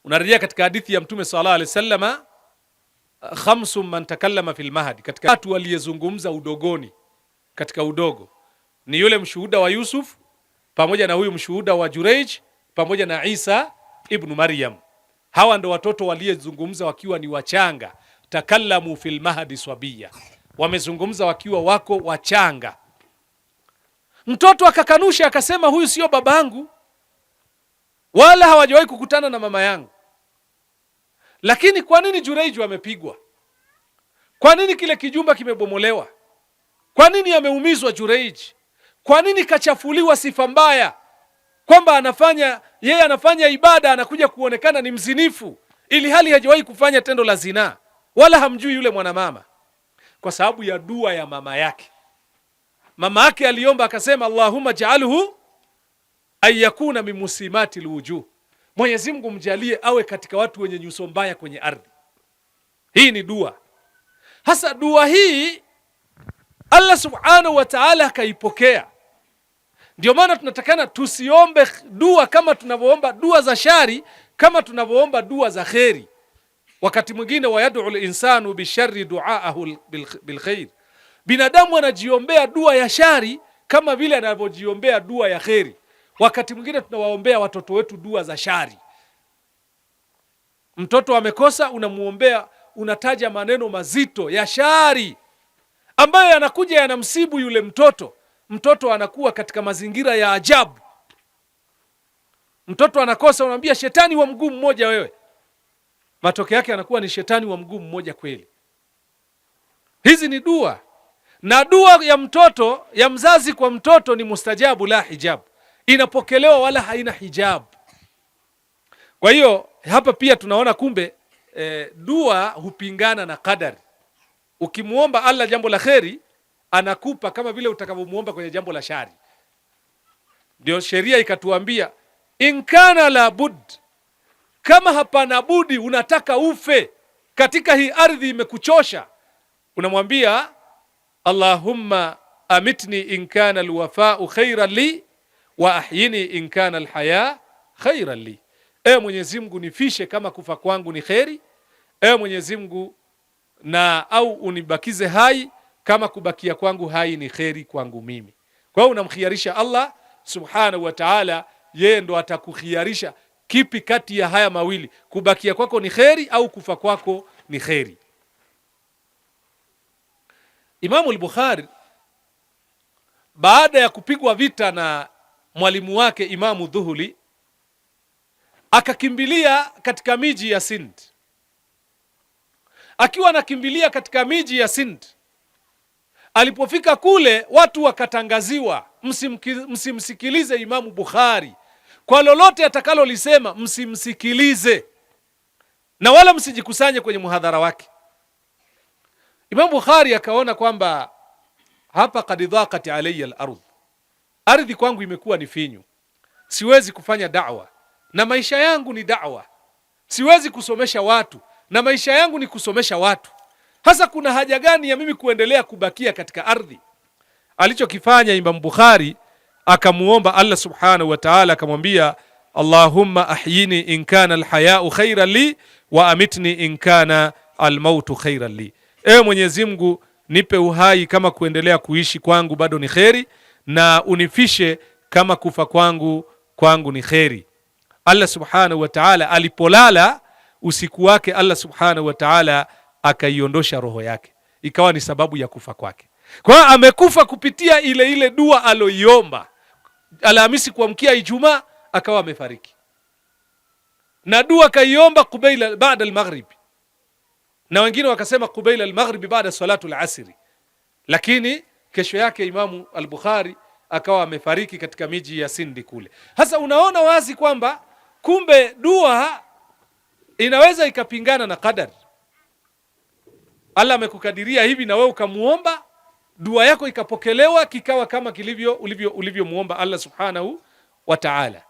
Unarejea katika hadithi ya Mtume sallallahu alaihi wasallam, khamsu man takallama fil mahdi, katika watu waliyezungumza udogoni, katika udogo ni yule mshuhuda wa Yusuf pamoja na huyu mshuhuda wa Jureij pamoja na Isa ibn Maryam. Hawa ndo watoto waliyezungumza wakiwa ni wachanga. Takallamu fil mahdi swabia, wamezungumza wakiwa wako wachanga. Mtoto akakanusha akasema, huyu sio babangu, wala hawajawahi kukutana na mama yangu. Lakini kwa nini Jureij amepigwa? Kwa nini kile kijumba kimebomolewa? Kwa nini ameumizwa Jureij? Kwa nini kachafuliwa sifa mbaya kwamba yeye anafanya ibada, anakuja kuonekana ni mzinifu, ili hali hajawahi kufanya tendo la zina, wala hamjui yule mwanamama? Kwa sababu ya dua ya mama yake. Mama yake aliomba akasema, Allahumma ja'alhu ayakuna min musimati alwujuh, Mwenyezi Mungu mjalie awe katika watu wenye nyuso mbaya kwenye ardhi. Hii ni dua. Hasa dua hii Allah subhanahu wa ta'ala akaipokea. Ndio maana tunatakana tusiombe dua kama tunavyoomba dua za shari, kama tunavyoomba dua za kheri. Wakati mwingine wayad'u al-insanu bisharri du'aahu bilkhair, binadamu anajiombea dua ya shari kama vile anavyojiombea dua ya kheri. Wakati mwingine tunawaombea watoto wetu dua za shari. Mtoto amekosa, unamuombea, unataja maneno mazito ya shari ambayo yanakuja yanamsibu yule mtoto. Mtoto anakuwa katika mazingira ya ajabu. Mtoto anakosa, unamwambia shetani wa mguu mmoja wewe. Matokeo yake anakuwa ni shetani wa mguu mmoja kweli. Hizi ni dua. Na dua ya mtoto, ya mzazi kwa mtoto, ni mustajabu la hijab, inapokelewa wala haina hijab. Kwa hiyo hapa pia tunaona kumbe dua hupingana na qadari. Ukimuomba Allah jambo la kheri, anakupa kama vile utakavyomuomba kwenye jambo la shari. Ndio sheria ikatuambia, in kana la bud, kama hapana budi, unataka ufe katika hii ardhi imekuchosha, unamwambia Allahumma amitni in kana alwafa'u khairan li wa ahyini in kana alhaya khairan li. Ewe Mwenyezi Mungu, nifishe kama kufa kwangu ni kheri. Ewe Mwenyezi Mungu, au unibakize hai kama kubakia kwangu hai ni kheri kwangu mimi. Kwa hiyo unamkhiarisha Allah subhanahu wa ta'ala, yeye ndo atakukhiarisha kipi kati ya haya mawili, kubakia kwako ni kheri au kufa kwako ni kheri. Imamu al-Bukhari baada ya kupigwa vita na mwalimu wake Imamu Dhuhuli, akakimbilia katika miji ya Sind. Akiwa anakimbilia katika miji ya Sind, alipofika kule watu wakatangaziwa, msimsikilize Imamu Bukhari, kwa lolote atakalolisema msimsikilize. na wala msijikusanye kwenye muhadhara wake. Imam Bukhari akaona kwamba hapa qad dhaqat alayya al-ardh, ardhi kwangu imekuwa ni finyu, siwezi kufanya da'wa na maisha yangu ni da'wa, siwezi kusomesha watu na maisha yangu ni kusomesha watu. Hasa kuna haja gani ya mimi kuendelea kubakia katika ardhi? Alichokifanya Imam Bukhari, akamuomba Allah subhanahu wa ta'ala, akamwambia Allahumma ahyini in kana alhaya'u khayran li wa amitni in kana almautu khayran li. Ewe Mwenyezi Mungu, nipe uhai kama kuendelea kuishi kwangu bado ni kheri, na unifishe kama kufa kwangu ni kheri. Allah subhanahu wa ta'ala alipolala usiku wake, Allah subhanahu wa ta'ala akaiondosha roho yake, ikawa ni sababu ya kufa kwake. Kwa hiyo amekufa kupitia ile dua aloiomba Alhamisi kuamkia Ijumaa, akawa amefariki. Na dua kaiomba kubaila baada al-maghrib, na wengine wakasema kubaila al-maghrib baada salatu al-asri, lakini kesho yake Imamu al-Bukhari akawa amefariki katika miji ya Sindi kule. Hasa unaona wazi kwamba kumbe dua inaweza ikapingana na qadar. Allah amekukadiria hivi na wewe ukamuomba, dua yako ikapokelewa, kikawa kama kilivyo ulivyomuomba Allah subhanahu wa ta'ala.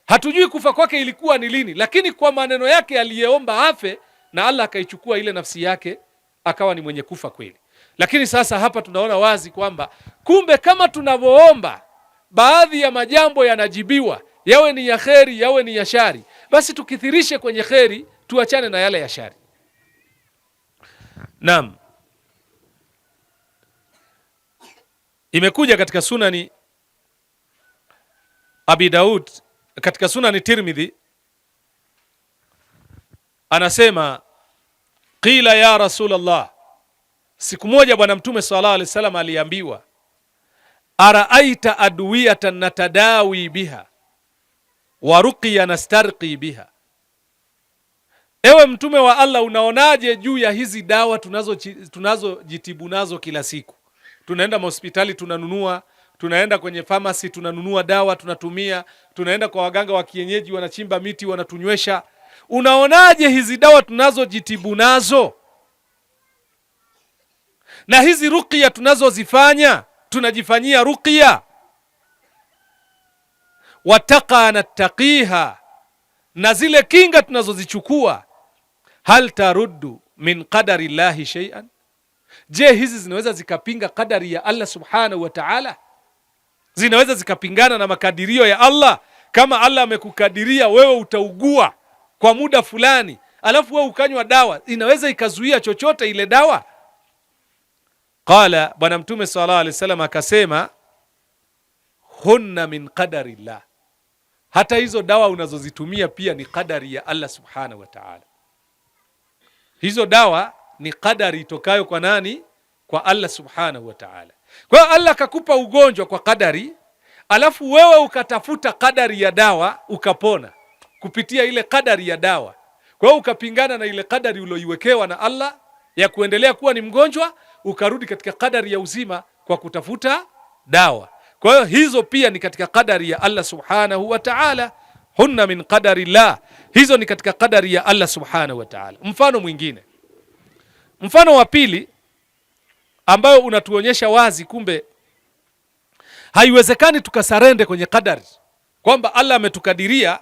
Hatujui kufa kwake ilikuwa ni lini, lakini kwa maneno yake aliyeomba afe, na Allah akaichukua ile nafsi yake, akawa ni mwenye kufa kweli. Lakini sasa hapa tunaona wazi kwamba kumbe kama tunavyoomba baadhi ya majambo yanajibiwa, yawe ni ya kheri yawe ni ya shari, basi tukithirishe kwenye kheri, tuachane na yale ya shari. Naam, imekuja katika sunani Abi Daud, katika sunani Tirmidhi, anasema qila ya Rasulullah, siku moja bwana Mtume sallallahu alaihi wasallam aliambiwa, araaita adwiyatan natadawi biha wa ruqya nastarqi biha, ewe Mtume wa Allah, unaonaje juu ya hizi dawa tunazojitibu nazo kila siku? Tunaenda hospitali tunanunua, tunaenda kwenye pharmacy tunanunua dawa tunatumia, tunaenda kwa waganga wa kienyeji wanachimba miti wanatunywesha. Unaonaje hizi dawa tunazojitibu nazo na hizi ruqya tunazozifanya, tunajifanyia ruqya, wataqa nattaqiha, na zile kinga tunazozichukua, hal taruddu min qadari llahi shay'an, je, hizi zinaweza zikapinga qadari ya Allah subhanahu wa ta'ala? Zinaweza zikapingana na makadirio ya Allah? Kama Allah amekukadiria wewe utaugua kwa muda fulani, alafu wewe ukanywa dawa, inaweza ikazuia chochote ile dawa? Qala, bwana Mtume sallallahu alaihi wasallam akasema, hunna min qadari llah, hata hizo dawa unazozitumia pia ni qadari ya Allah subhanahu wa ta'ala. Hizo dawa ni qadari itokayo kwa nani? Kwa Allah subhanahu wa ta'ala. Kwa hiyo Allah akakupa ugonjwa kwa qadari, alafu wewe ukatafuta qadari ya dawa ukapona kupitia ile qadari ya dawa. Kwa hiyo ukapingana na ile qadari ulioiwekewa na Allah ya kuendelea kuwa ni mgonjwa, ukarudi katika qadari ya uzima kwa kutafuta dawa. Kwa hiyo hizo pia ni katika qadari ya Allah subhanahu wa ta'ala. Hunna min qadari llah, hizo ni katika qadari ya Allah subhanahu wa ta'ala. Mfano mwingine, mfano wa pili ambayo unatuonyesha wazi kumbe haiwezekani tukasarende kwenye qadari, kwamba Allah ametukadiria,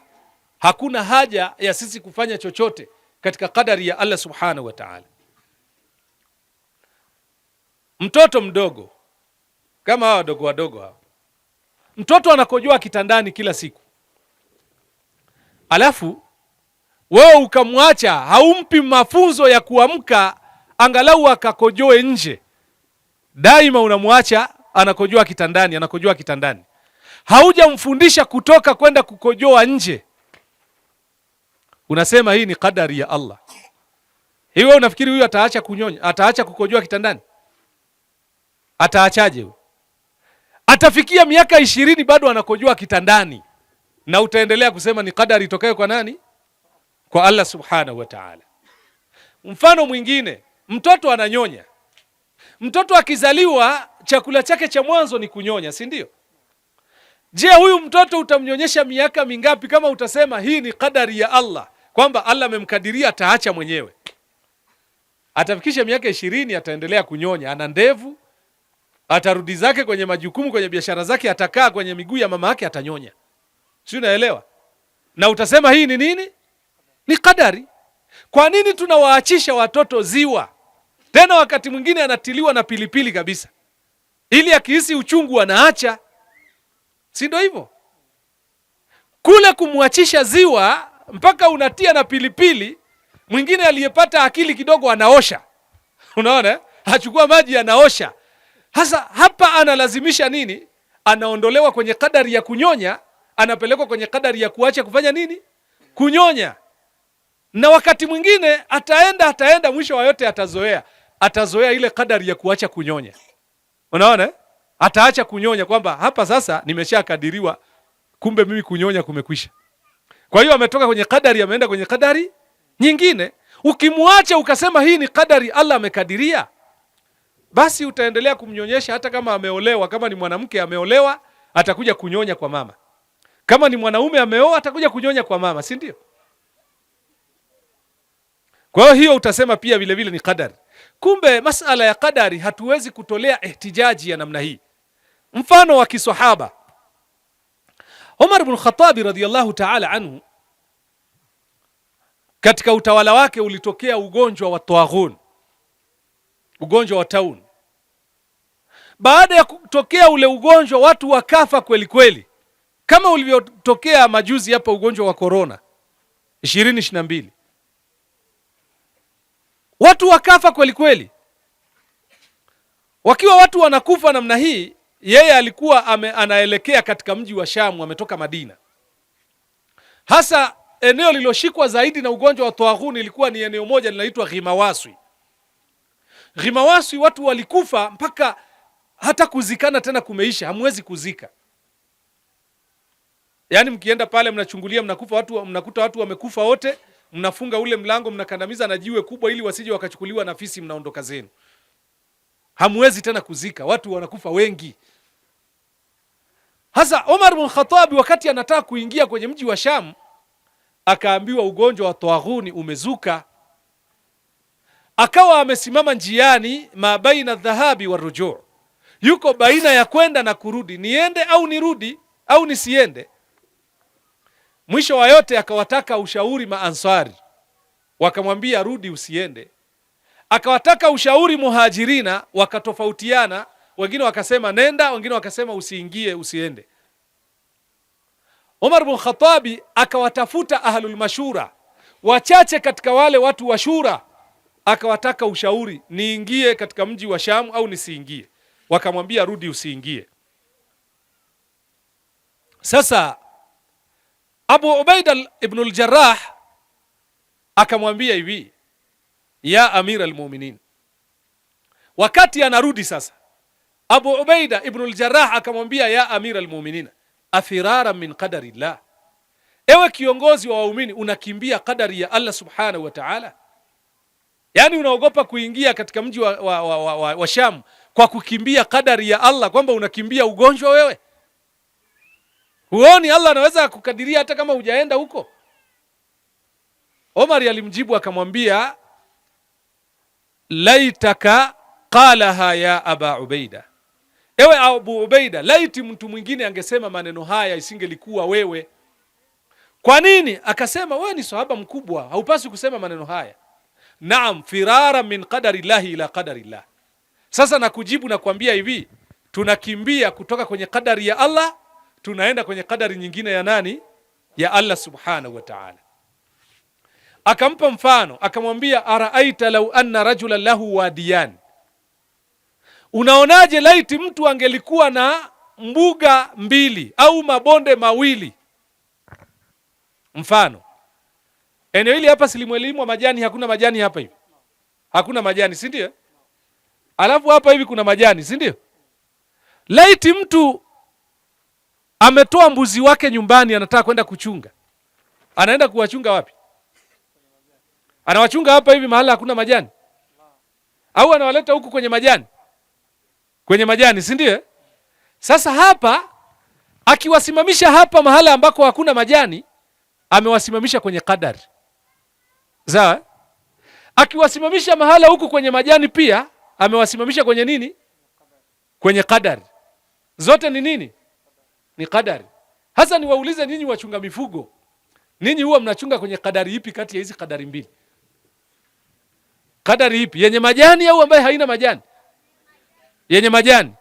hakuna haja ya sisi kufanya chochote katika qadari ya Allah subhanahu wa ta'ala. Mtoto mdogo kama hawa wadogo hawa, mtoto anakojoa kitandani kila siku, alafu wewe ukamwacha, haumpi mafunzo ya kuamka angalau akakojoe nje. Daima unamwacha anakojoa kitandani, haujamfundisha kutoka kwenda kukojoa nje. Unasema hii ni qadari ya Allah. Hiyo unafikiri huyu ataacha kunyonya, ataacha kukojoa kitandani? Ataachaje huyo? Atafikia miaka 20 bado anakojoa kitandani, na utaendelea kusema ni qadari itokayo kwa nani? Kwa Allah subhanahu wa ta'ala. Mfano mwingine, mtoto ananyonya. Mtoto akizaliwa chakula chake cha mwanzo ni kunyonya, si ndio? Je, huyu mtoto utamnyonyesha miaka mingapi kama utasema hii ni qadari ya Allah kwamba Allah amemkadiria ataacha mwenyewe, atafikisha miaka 20 ataendelea kunyonya, ana ndevu, atarudi zake kwenye majukumu, kwenye biashara zake, atakaa kwenye miguu ya mama yake, atanyonya. Si unaelewa? Na utasema hii ni nini? Ni kadari. Kwa nini tunawaachisha watoto ziwa? Tena wakati mwingine anatiliwa na pilipili kabisa, ili akihisi uchungu anaacha. Si ndio hivyo? Kule kumwachisha ziwa mpaka unatia na pilipili, mwingine aliyepata akili kidogo anaosha. Unaona? Achukua maji anaosha. Hasa hapa analazimisha nini? Anaondolewa kwenye kadari ya kunyonya, anapelekwa kwenye kadari ya kuacha kufanya nini? Kunyonya. Na wakati mwingine ataenda mwisho wa yote atazoea ile kadari ya kuacha kunyonya. Unaona? Ataacha kunyonya, kwamba hapa sasa nimeshakadiriwa, kumbe mimi kunyonya kumekwisha. Kwa hiyo ametoka kwenye kadari ameenda kwenye kadari nyingine. Ukimwacha ukasema hii ni kadari Allah amekadiria, basi utaendelea kumnyonyesha hata kama ameolewa. Kama ni mwanamke ameolewa, atakuja kunyonya kwa mama. Kama ni mwanaume ameoa, atakuja kunyonya kwa mama, si ndio? Kwa hiyo utasema pia vile vile ni kadari. Kumbe masala ya kadari hatuwezi kutolea ihtijaji ya namna hii. Mfano wa kiswahaba, Umar ibn Khattab radhiyallahu ta'ala anhu, katika utawala wake ulitokea ugonjwa wa taghun, ugonjwa wa taun. Baada ya kutokea ule ugonjwa, watu wakafa kweli kweli, kama ulivyotokea majuzi hapa ugonjwa wa corona 2022. Watu wakafa kweli kweli. Wakiwa watu wanakufa namna hii, yeye alikuwa anaelekea katika mji wa Shamu, ametoka Madina. Hasa eneo liloshikwa zaidi na ugonjwa wa taghun ilikuwa ni eneo moja linaloitwa Ghimawaswi. Ghimawaswi watu walikufa mpaka hata kuzikana tena kumeisha, hamwezi kuzika. Yaani mkienda pale mnachungulia, mnakuta watu wamekufa wote, mnafunga ule mlango, mnakandamiza na jiwe kubwa ili wasije wakachukuliwa na fisi, mnaondoka zenu. Hamwezi tena kuzika, watu wanakufa wengi. Hasa Umar bin Khattab wakati anataka kuingia kwenye mji wa Sham, akaambiwa ugonjwa wa taghuni umezuka. Akawa amesimama njiani, mabaina dhahabi wa rujuu, yuko baina ya kwenda na kurudi, niende au nirudi au nisiende. Mwisho wa yote akawataka ushauri maansari, wakamwambia rudi, usiende. Akawataka ushauri muhajirina, wakatofautiana, wengine wakasema nenda, wengine wakasema usiingie, usiende. Umar bin Khattabi akawatafuta ahlul mashura, wachache katika wale watu wa shura, akawataka ushauri, niingie katika mji wa Sham au nisiingie. Wakamwambia rudi, usiingie. Sasa Abu Ubaida ibn al-Jarrah akamwambia hivi, ya Amir al-Mu'minin. Wakati anarudi sasa, Abu Ubaida ibn al-Jarrah akamwambia, ya Amir al-Mu'minin, afirara min qadarillah, ewe kiongozi wa waumini, unakimbia kadari ya Allah subhanahu wa ta'ala? Yani unaogopa kuingia katika mji wa Sham kwa kukimbia kadari ya Allah, kwamba unakimbia ugonjwa wewe? Huoni Allah anaweza kukadiria hata kama hujaenda huko? Omar alimjibu akamwambia, laitaka qalaha ya Aba Ubaida, ewe Abu Ubaida, laiti mtu mwingine angesema maneno haya isingelikuwa wewe. Kwa nini? Akasema, wewe ni sahaba mkubwa, haupaswi kusema maneno haya. Naam, firara min qadarillahi ila qadarillah. Sasa nakujibu na kuambia hivi, tunakimbia kutoka kwenye kadari ya Allah, tunaenda kwenye kadari nyingine ya nani? Ya Allah subhanahu wa ta'ala. Akampa mfano, akamwambia, araaita law anna rajulan lahu wadiyan, unaonaje laiti mtu angelikuwa na mbuga mbili au mabonde mawili? Mfano, eneo hili hapa silimwelimwa majani, hakuna majani hapa hivi, hakuna majani, si ndio? Alafu hapa hivi kuna majani, si ndio? Laiti mtu ametoa mbuzi wake nyumbani, anataka kwenda kuchunga, anaenda kuwachunga wapi? Anawachunga hapa hivi mahala hakuna majani, au anawaleta huku kwenye majani? Kwenye majani, si ndio? Sasa hapa akiwasimamisha hapa mahala ambako hakuna majani, amewasimamisha kwenye kadari. Sawa? Akiwasimamisha mahala huku kwenye majani pia amewasimamisha kwenye nini? Kwenye qadari. Zote ni nini? Ni qadari. Hasa niwaulize ninyi wachunga mifugo, ninyi huwa mnachunga kwenye qadari ipi kati ya hizi qadari mbili? Qadari ipi? Yenye majani au ambaye haina majani? Yenye majani.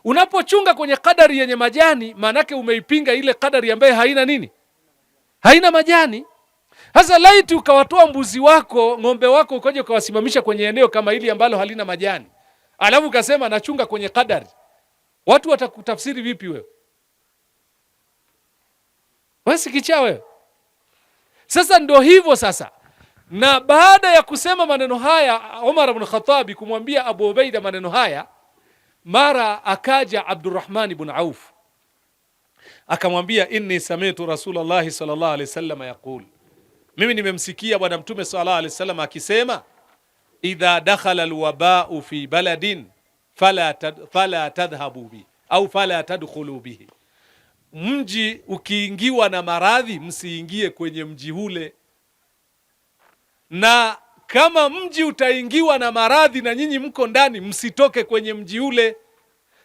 Unapochunga kwenye qadari yenye majani, maanake umeipinga ile qadari ambaye haina nini? Haina majani. Hasa laiti ukawatoa mbuzi wako, ng'ombe wako, ukaje ukawasimamisha kwenye eneo kama hili ambalo halina majani, alafu ukasema nachunga kwenye qadari, watu watakutafsiri vipi wewe? Wewe si kichaa wewe. Sasa ndio hivyo sasa. Na baada ya kusema maneno haya Umar ibn Khattab kumwambia Abu Ubaida maneno haya, mara akaja Abdurrahman ibn Auf akamwambia, inni sami'tu Rasulullah sallallahu alaihi wasallam yaqul, mimi nimemsikia bwana mtume sallallahu alaihi wasallam akisema, idha dakhala alwaba'u fi baladin fala tadhhabu bi au fala tadkhulu bihi, mji ukiingiwa na maradhi msiingie kwenye mji ule, na kama mji utaingiwa na maradhi na nyinyi mko ndani msitoke kwenye mji ule.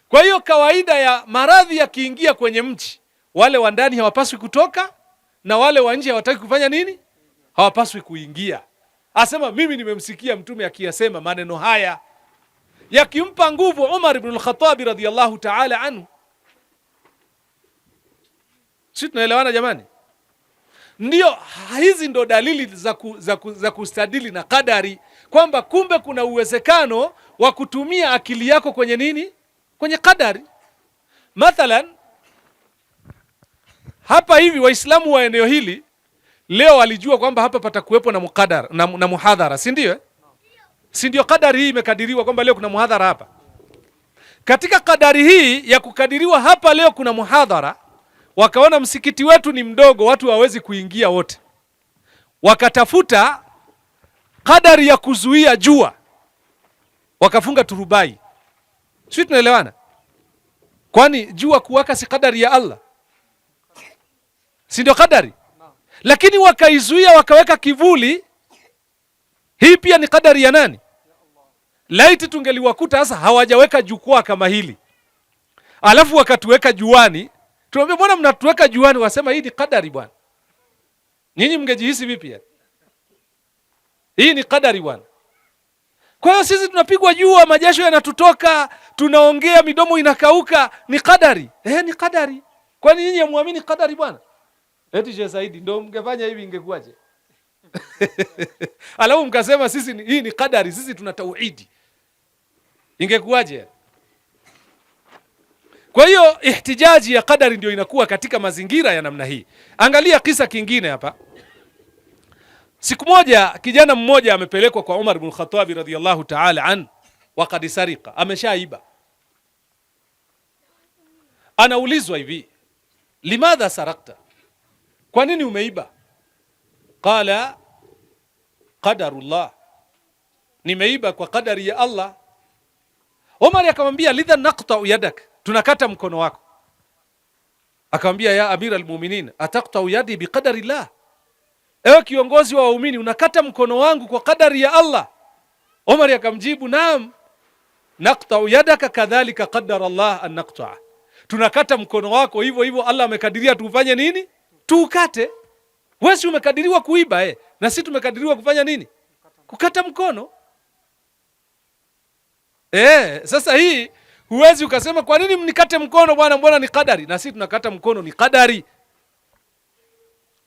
Kwa hiyo kawaida ya maradhi yakiingia kwenye mji, wale wa ndani hawapaswi kutoka na wale wa nje hawataki kufanya nini? Hawapaswi kuingia. Asema mimi nimemsikia mtume akiyasema maneno haya, yakimpa nguvu Umar ibn al-Khattab radhiyallahu ta'ala anhu. Sisi tunaelewana jamani? Ndio hizi ndo dalili za kustadili na qadari, kwamba kumbe kuna uwezekano wa kutumia akili yako kwenye nini? Kwenye qadari. Mathalan, hapa hivi Waislamu wa eneo hili leo walijua kwamba hapa patakuwepo na mukadara na muhadhara, si ndio? Si ndio qadari hii imekadiriwa kwamba leo kuna muhadhara hapa. Katika qadari hii ya kukadiriwa hapa leo kuna muhadhara, wakaona msikiti wetu ni mdogo, watu hawawezi kuingia wote, wakatafuta qadari ya kuzuia jua, wakafunga turubai. Sisi tunaelewana? Kwani jua kuwaka si qadari ya Allah? Si ndio qadari? Lakini wakaizuia, wakaweka kivuli. Hii pia ni qadari ya nani? Laiti tungeliwakuta sasa hawajaweka jukwaa kama hili, alafu wakatuweka juani, tuambie mbona mnatuweka juani? Wasema hii ni qadari bwana. Nyinyi mngejihisi vipi? Hii ni qadari bwana. Kwa hiyo sisi tunapigwa jua, majasho yanatutoka, tunaongea, midomo inakauka, ni qadari. Ni qadari. Kwani nyinyi muamini qadari bwana? Eti je Saidi ndio mngefanya hivi ingekuwaje? Alafu mkasema sisi hii ni qadari, sisi tuna tauhidi, ingekuwaje? Kwa hiyo ihtijaji ya qadari ndio inakuwa katika mazingira ya namna hii. Angalia kisa kingine hapa. Siku moja kijana mmoja amepelekwa kwa Umar ibn Khattab radhiyallahu ta'ala an, waqad sarika, ameshaiba. Anaulizwa hivi, limadha sarakta, kwa nini umeiba? Qala qadarullah, nimeiba kwa qadari ya Allah. Umar akamwambia, lidha naqta yadak, tunakata mkono wako. Akamwambia, ya amira almu'minin, ataqta yadi biqadari llah, ewe kiongozi wa waumini, unakata mkono wangu kwa qadari ya Allah? Umar akamjibu, naam, naqta yadaka kadhalika qaddara Allah an naqta, tunakata mkono wako hivyo hivyo Allah amekadiria tufanye nini? Tuukate. Wewe si umekadiriwa kuiba na sisi tumekadiriwa kufanya nini? Kukata mkono. Sasa hii huwezi ukasema kwa nini mnikate mkono bwana, mbona ni qadari? Na sisi tunakata mkono ni qadari,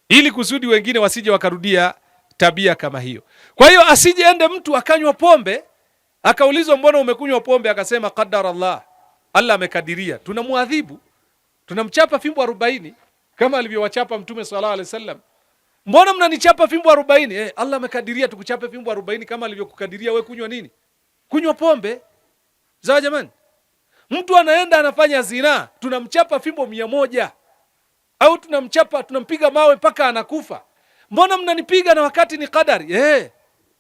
ili kusudi wengine wasije wakarudia tabia kama hiyo. Kwa hiyo asije ende mtu akanywa pombe, akaulizwa mbona umekunywa pombe, akasema qaddara Allah, Allah amekadiria, tunamuadhibu, tunamchapa fimbo 40 kama alivyowachapa Mtume sallallahu alaihi wasallam. Mbona mnanichapa fimbo 40? Allah amekadiria tukuchape fimbo 40 kama alivyokukadiria wewe kunywa nini? Kunywa pombe. Sawa jamani? Mtu anaenda anafanya zina, tunamchapa fimbo 100 au tunampiga mawe mpaka anakufa. Mbona mnanipiga na wakati ni qadari?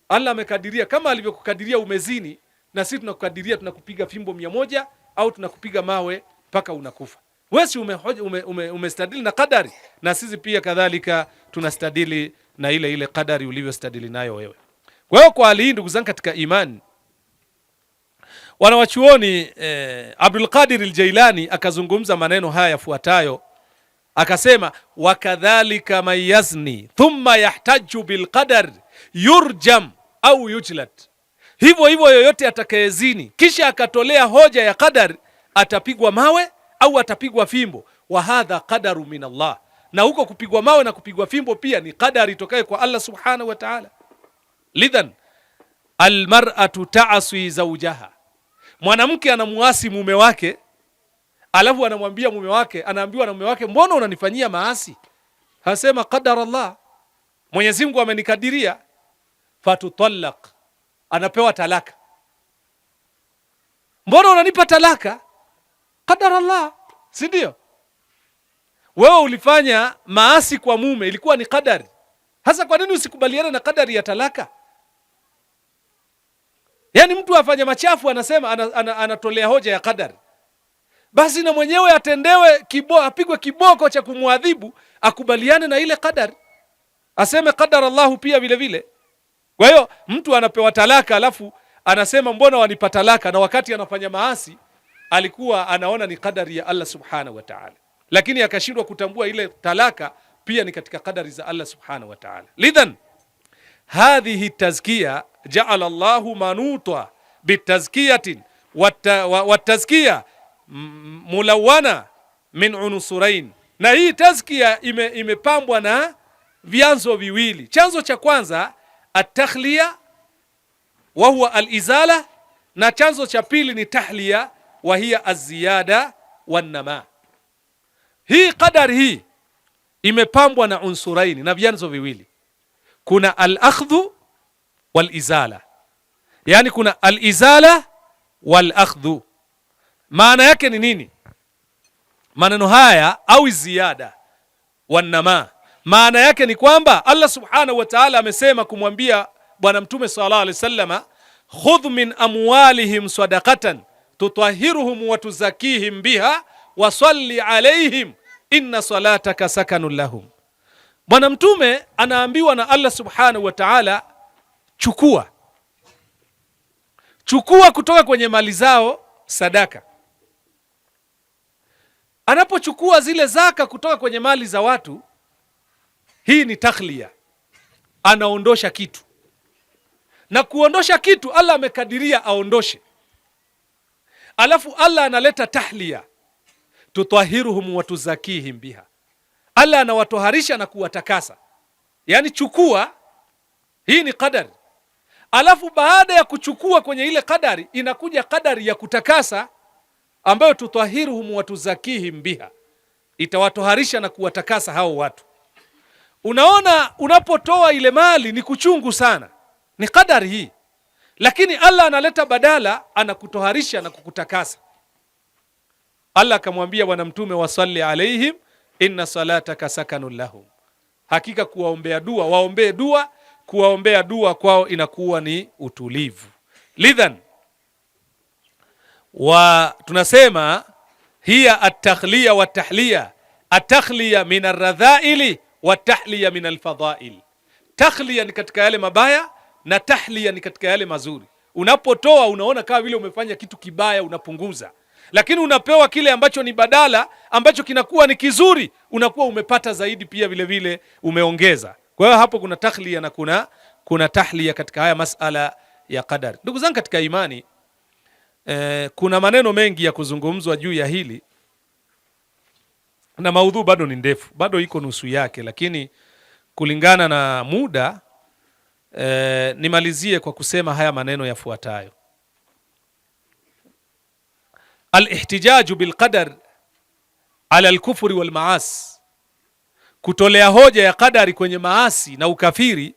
Allah amekadiria kama alivyokukadiria umezini, na sisi tunakukadiria tunakupiga fimbo 100 au tunakupiga mawe mpaka unakufa. Wewe umestadili na qadari, na sisi pia kadhalika tunastadili na ile qadari ulivyostadili nayo wewe. Kwa hiyo kwa hali hii, ndugu zangu katika imani, wanawachuoni Abdul Qadir al-Jailani akazungumza maneno haya yafuatayo, akasema wakadhalika man yazni thumma yahtaju bilqadar yurjam au yujlad, hivyo hivyo yoyote atakayezini kisha akatolea hoja ya qadar atapigwa mawe au atapigwa fimbo. Wa hadha qadaru min Allah, na huko kupigwa mawe na kupigwa fimbo pia ni qadari itokaye kwa Allah subhanahu wa ta'ala. Lidhan almar'atu ta'asi zawjaha, mwanamke anamuasi mume wake, alafu anamwambia mume wake, anaambiwa na mume wake, mbona unanifanyia maasi? Hasema qadara Allah, Mwenyezi Mungu amenikadiria. Fatutallaq, anapewa talaka. Mbona unanipa talaka? Qadara Allah, si ndio? Wewe ulifanya maasi kwa mume, ilikuwa ni qadari. Hasa kwa nini usikubaliane na qadari ya talaka? Yani mtu afanye machafu anasema anatolea hoja ya qadari, basi na mwenyewe atendewe apigwe kiboko cha kumwadhibu, akubaliane na ile qadari, aseme qadara Allah pia vile vile. Kwa hiyo mtu anapewa talaka alafu anasema mbona wanipa talaka, na wakati anafanya maasi alikuwa anaona ni qadari ya Allah subhanahu wa ta'ala, lakini akashindwa kutambua ile talaka pia ni katika qadari za Allah subhanahu wa ta'ala. Lidhan hadhihi tazkiya ja'ala Allahu manuta bitazkiyatin watazkiya mulawana min unusurain, na hii tazkiya imepambwa na vyanzo viwili. Chanzo cha kwanza at-takhliya wa huwa al-izala, na chanzo cha pili ni tahliya wa hiya az-ziyada wan-nama. Hii qadari hii imepambwa na unsuraini, na vyanzo viwili. Kuna al-akhdhu wal-izala, yani kuna al-izala wal-akhdhu. Maana yake ni nini maneno haya? Au ziyada wan-nama, maana yake ni kwamba Allah subhanahu wa ta'ala amesema kumwambia Bwana Mtume sallallahu alaihi wasallam, khudh min amwalihim sadaqatan tutahhiruhum wa tuzakihim biha wa salli alaihim inna salataka sakanun lahum. Bwana Mtume anaambiwa na Allah subhanahu wa ta'ala, chukua kutoka kwenye mali zao sadaka. Anapochukua zile zaka kutoka kwenye mali za watu, hii ni takhliya, anaondosha kitu, na kuondosha kitu Allah amekadiria aondoshe. Alafu Allah analeta tahliya, tutahhiruhum wa tuzakihim biha, Allah anawatoharisha na kuwatakasa. Yani chukua, hii ni qadari. Alafu baada ya kuchukua kwenye ile qadari inakuja qadari ya kutakasa, ambayo tutahhiruhum wa tuzakihim biha, itawatoharisha na kuwatakasa hao watu. Unaona, unapotoa ile mali ni kuchungu sana, ni qadari hii, lakini Allah analeta badala, anakutoharisha na kukutakasa. Allah akamwambia Bwana Mtume, wasalli alaihim inna salataka sakanun lahum, hakika kuwaombea dua, waombee dua, kuwaombea dua kwao inakuwa ni utulivu. Lidhan tunasema hiya at-takhliya wa tahliya, at-takhliya min ar-radhaili wa tahliya min al-fadhail. Takhliya ni katika yale mabaya na tahliya ni katika yale mazuri. Unapotoa unaona kama vile umefanya kitu kibaya, unapunguza, lakini unapewa kile ambacho ni badala, ambacho kinakuwa ni kizuri, unakuwa umepata zaidi pia vile vile umeongeza. Kwa hiyo hapo kuna takhliya na kuna tahliya katika haya masala ya qadar. Ndugu zangu katika imani, kuna maneno mengi ya kuzungumzwa juu ya hili, na maudhu bado ni ndefu, bado iko nusu yake, lakini kulingana na muda nimalizie kwa kusema haya maneno yafuatayo. Al-ihtijaju bilqadar ala al-kufri wal maasi, kutolea hoja ya qadari kwenye maasi na ukafiri,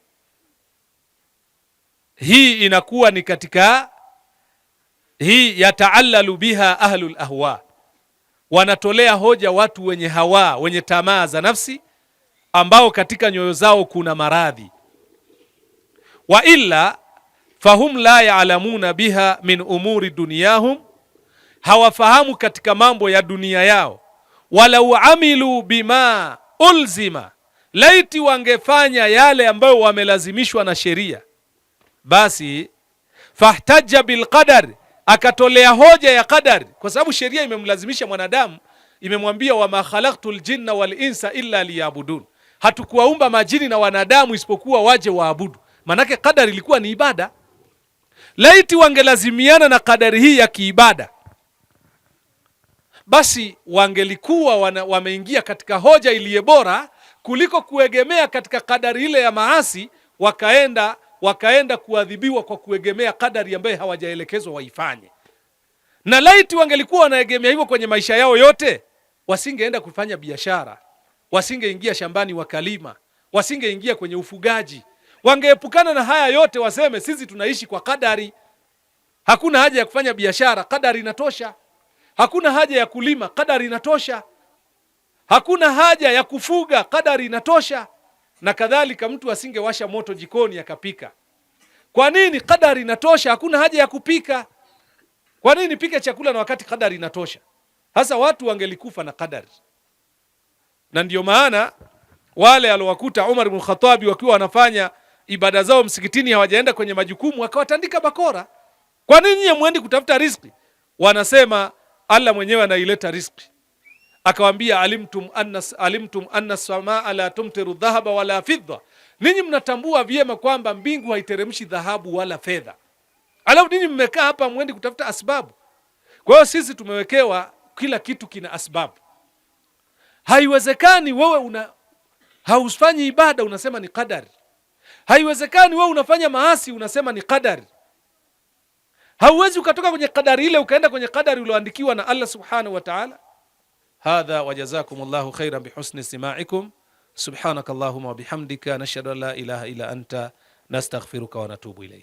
hii inakuwa ni katika hii yataallalu biha ahlul ahwa, wanatolea hoja watu wenye hawa, wenye tamaa za nafsi, ambao katika nyoyo zao kuna maradhi. Wa illa fahum la ya'lamuna biha min umuri dunyahum, hawafahamu katika mambo ya dunia yao, walau amilu bima ulzima, laiti wangefanya yale ambayo wamelazimishwa na sheria, basi fahtaja bilqadar, akatolea hoja ya qadar, kwa sababu sheria imemlazimisha mwanadamu, imemwambia wama khalaqtul jinna wal insa illa liyabudun, hatukuwaumba majini na wanadamu isipokuwa waje waabudu. Manake qadar ilikuwa ni ibada. Laiti wangelazimiana na qadari hii ya kiibada, basi wangelikuwa wameingia katika hoja iliye bora kuliko kuegemea katika kadari ile ya maasi, wakaenda kuadhibiwa kwa kuegemea kadari ambayo hawajaelekezwa waifanye. Na laiti wangelikuwa wanaegemea hivyo kwenye maisha yao yote, wasingeenda kufanya biashara, wasingeingia shambani wakalima, wasingeingia kwenye ufugaji, wangeepukana na haya yote, waseme sisi tunaishi kwa kadari, hakuna haja ya kufanya biashara, kadari inatosha. Hakuna haja ya kulima, kadari inatosha. Hakuna haja ya kufuga, kadari inatosha. Na kadhalika mtu asingewasha moto jikoni akapika. Kwa nini? Kadari inatosha, hakuna haja ya kupika. Kwa nini nipike chakula na wakati kadari inatosha? Hasa watu wangelikufa na kadari. Na ndio maana wale aliowakuta Umar ibn Khattab wakiwa wanafanya ibada zao msikitini, hawajaenda kwenye majukumu, akawatandika bakora. Kwa nini nyinyi muendi kutafuta riziki? Wanasema Allah mwenyewe anaileta riziki. Akawaambia alimtum anna samaa la tumtiru dhahaba wala fidda, ninyi mnatambua vyema kwamba mbingu haiteremshi dhahabu wala fedha, alafu ninyi mmekaa hapa mwendi kutafuta asbabu. Kwa hiyo sisi tumewekewa kila kitu kina asbabu. Haiwezekani wewe haufanyi ibada unasema ni qadari. Haiwezekani wewe unafanya maasi unasema ni qadari. Hauwezi ukatoka kwenye kadari ile ukaenda kwenye kadari ulioandikiwa na Allah subhanahu wa ta'ala. Hadha wa jazakumullahu khairan bihusni istima'ikum. Subhanakallahumma wa bihamdika nashhadu an la ilaha illa anta nastaghfiruka wa natubu ilayk.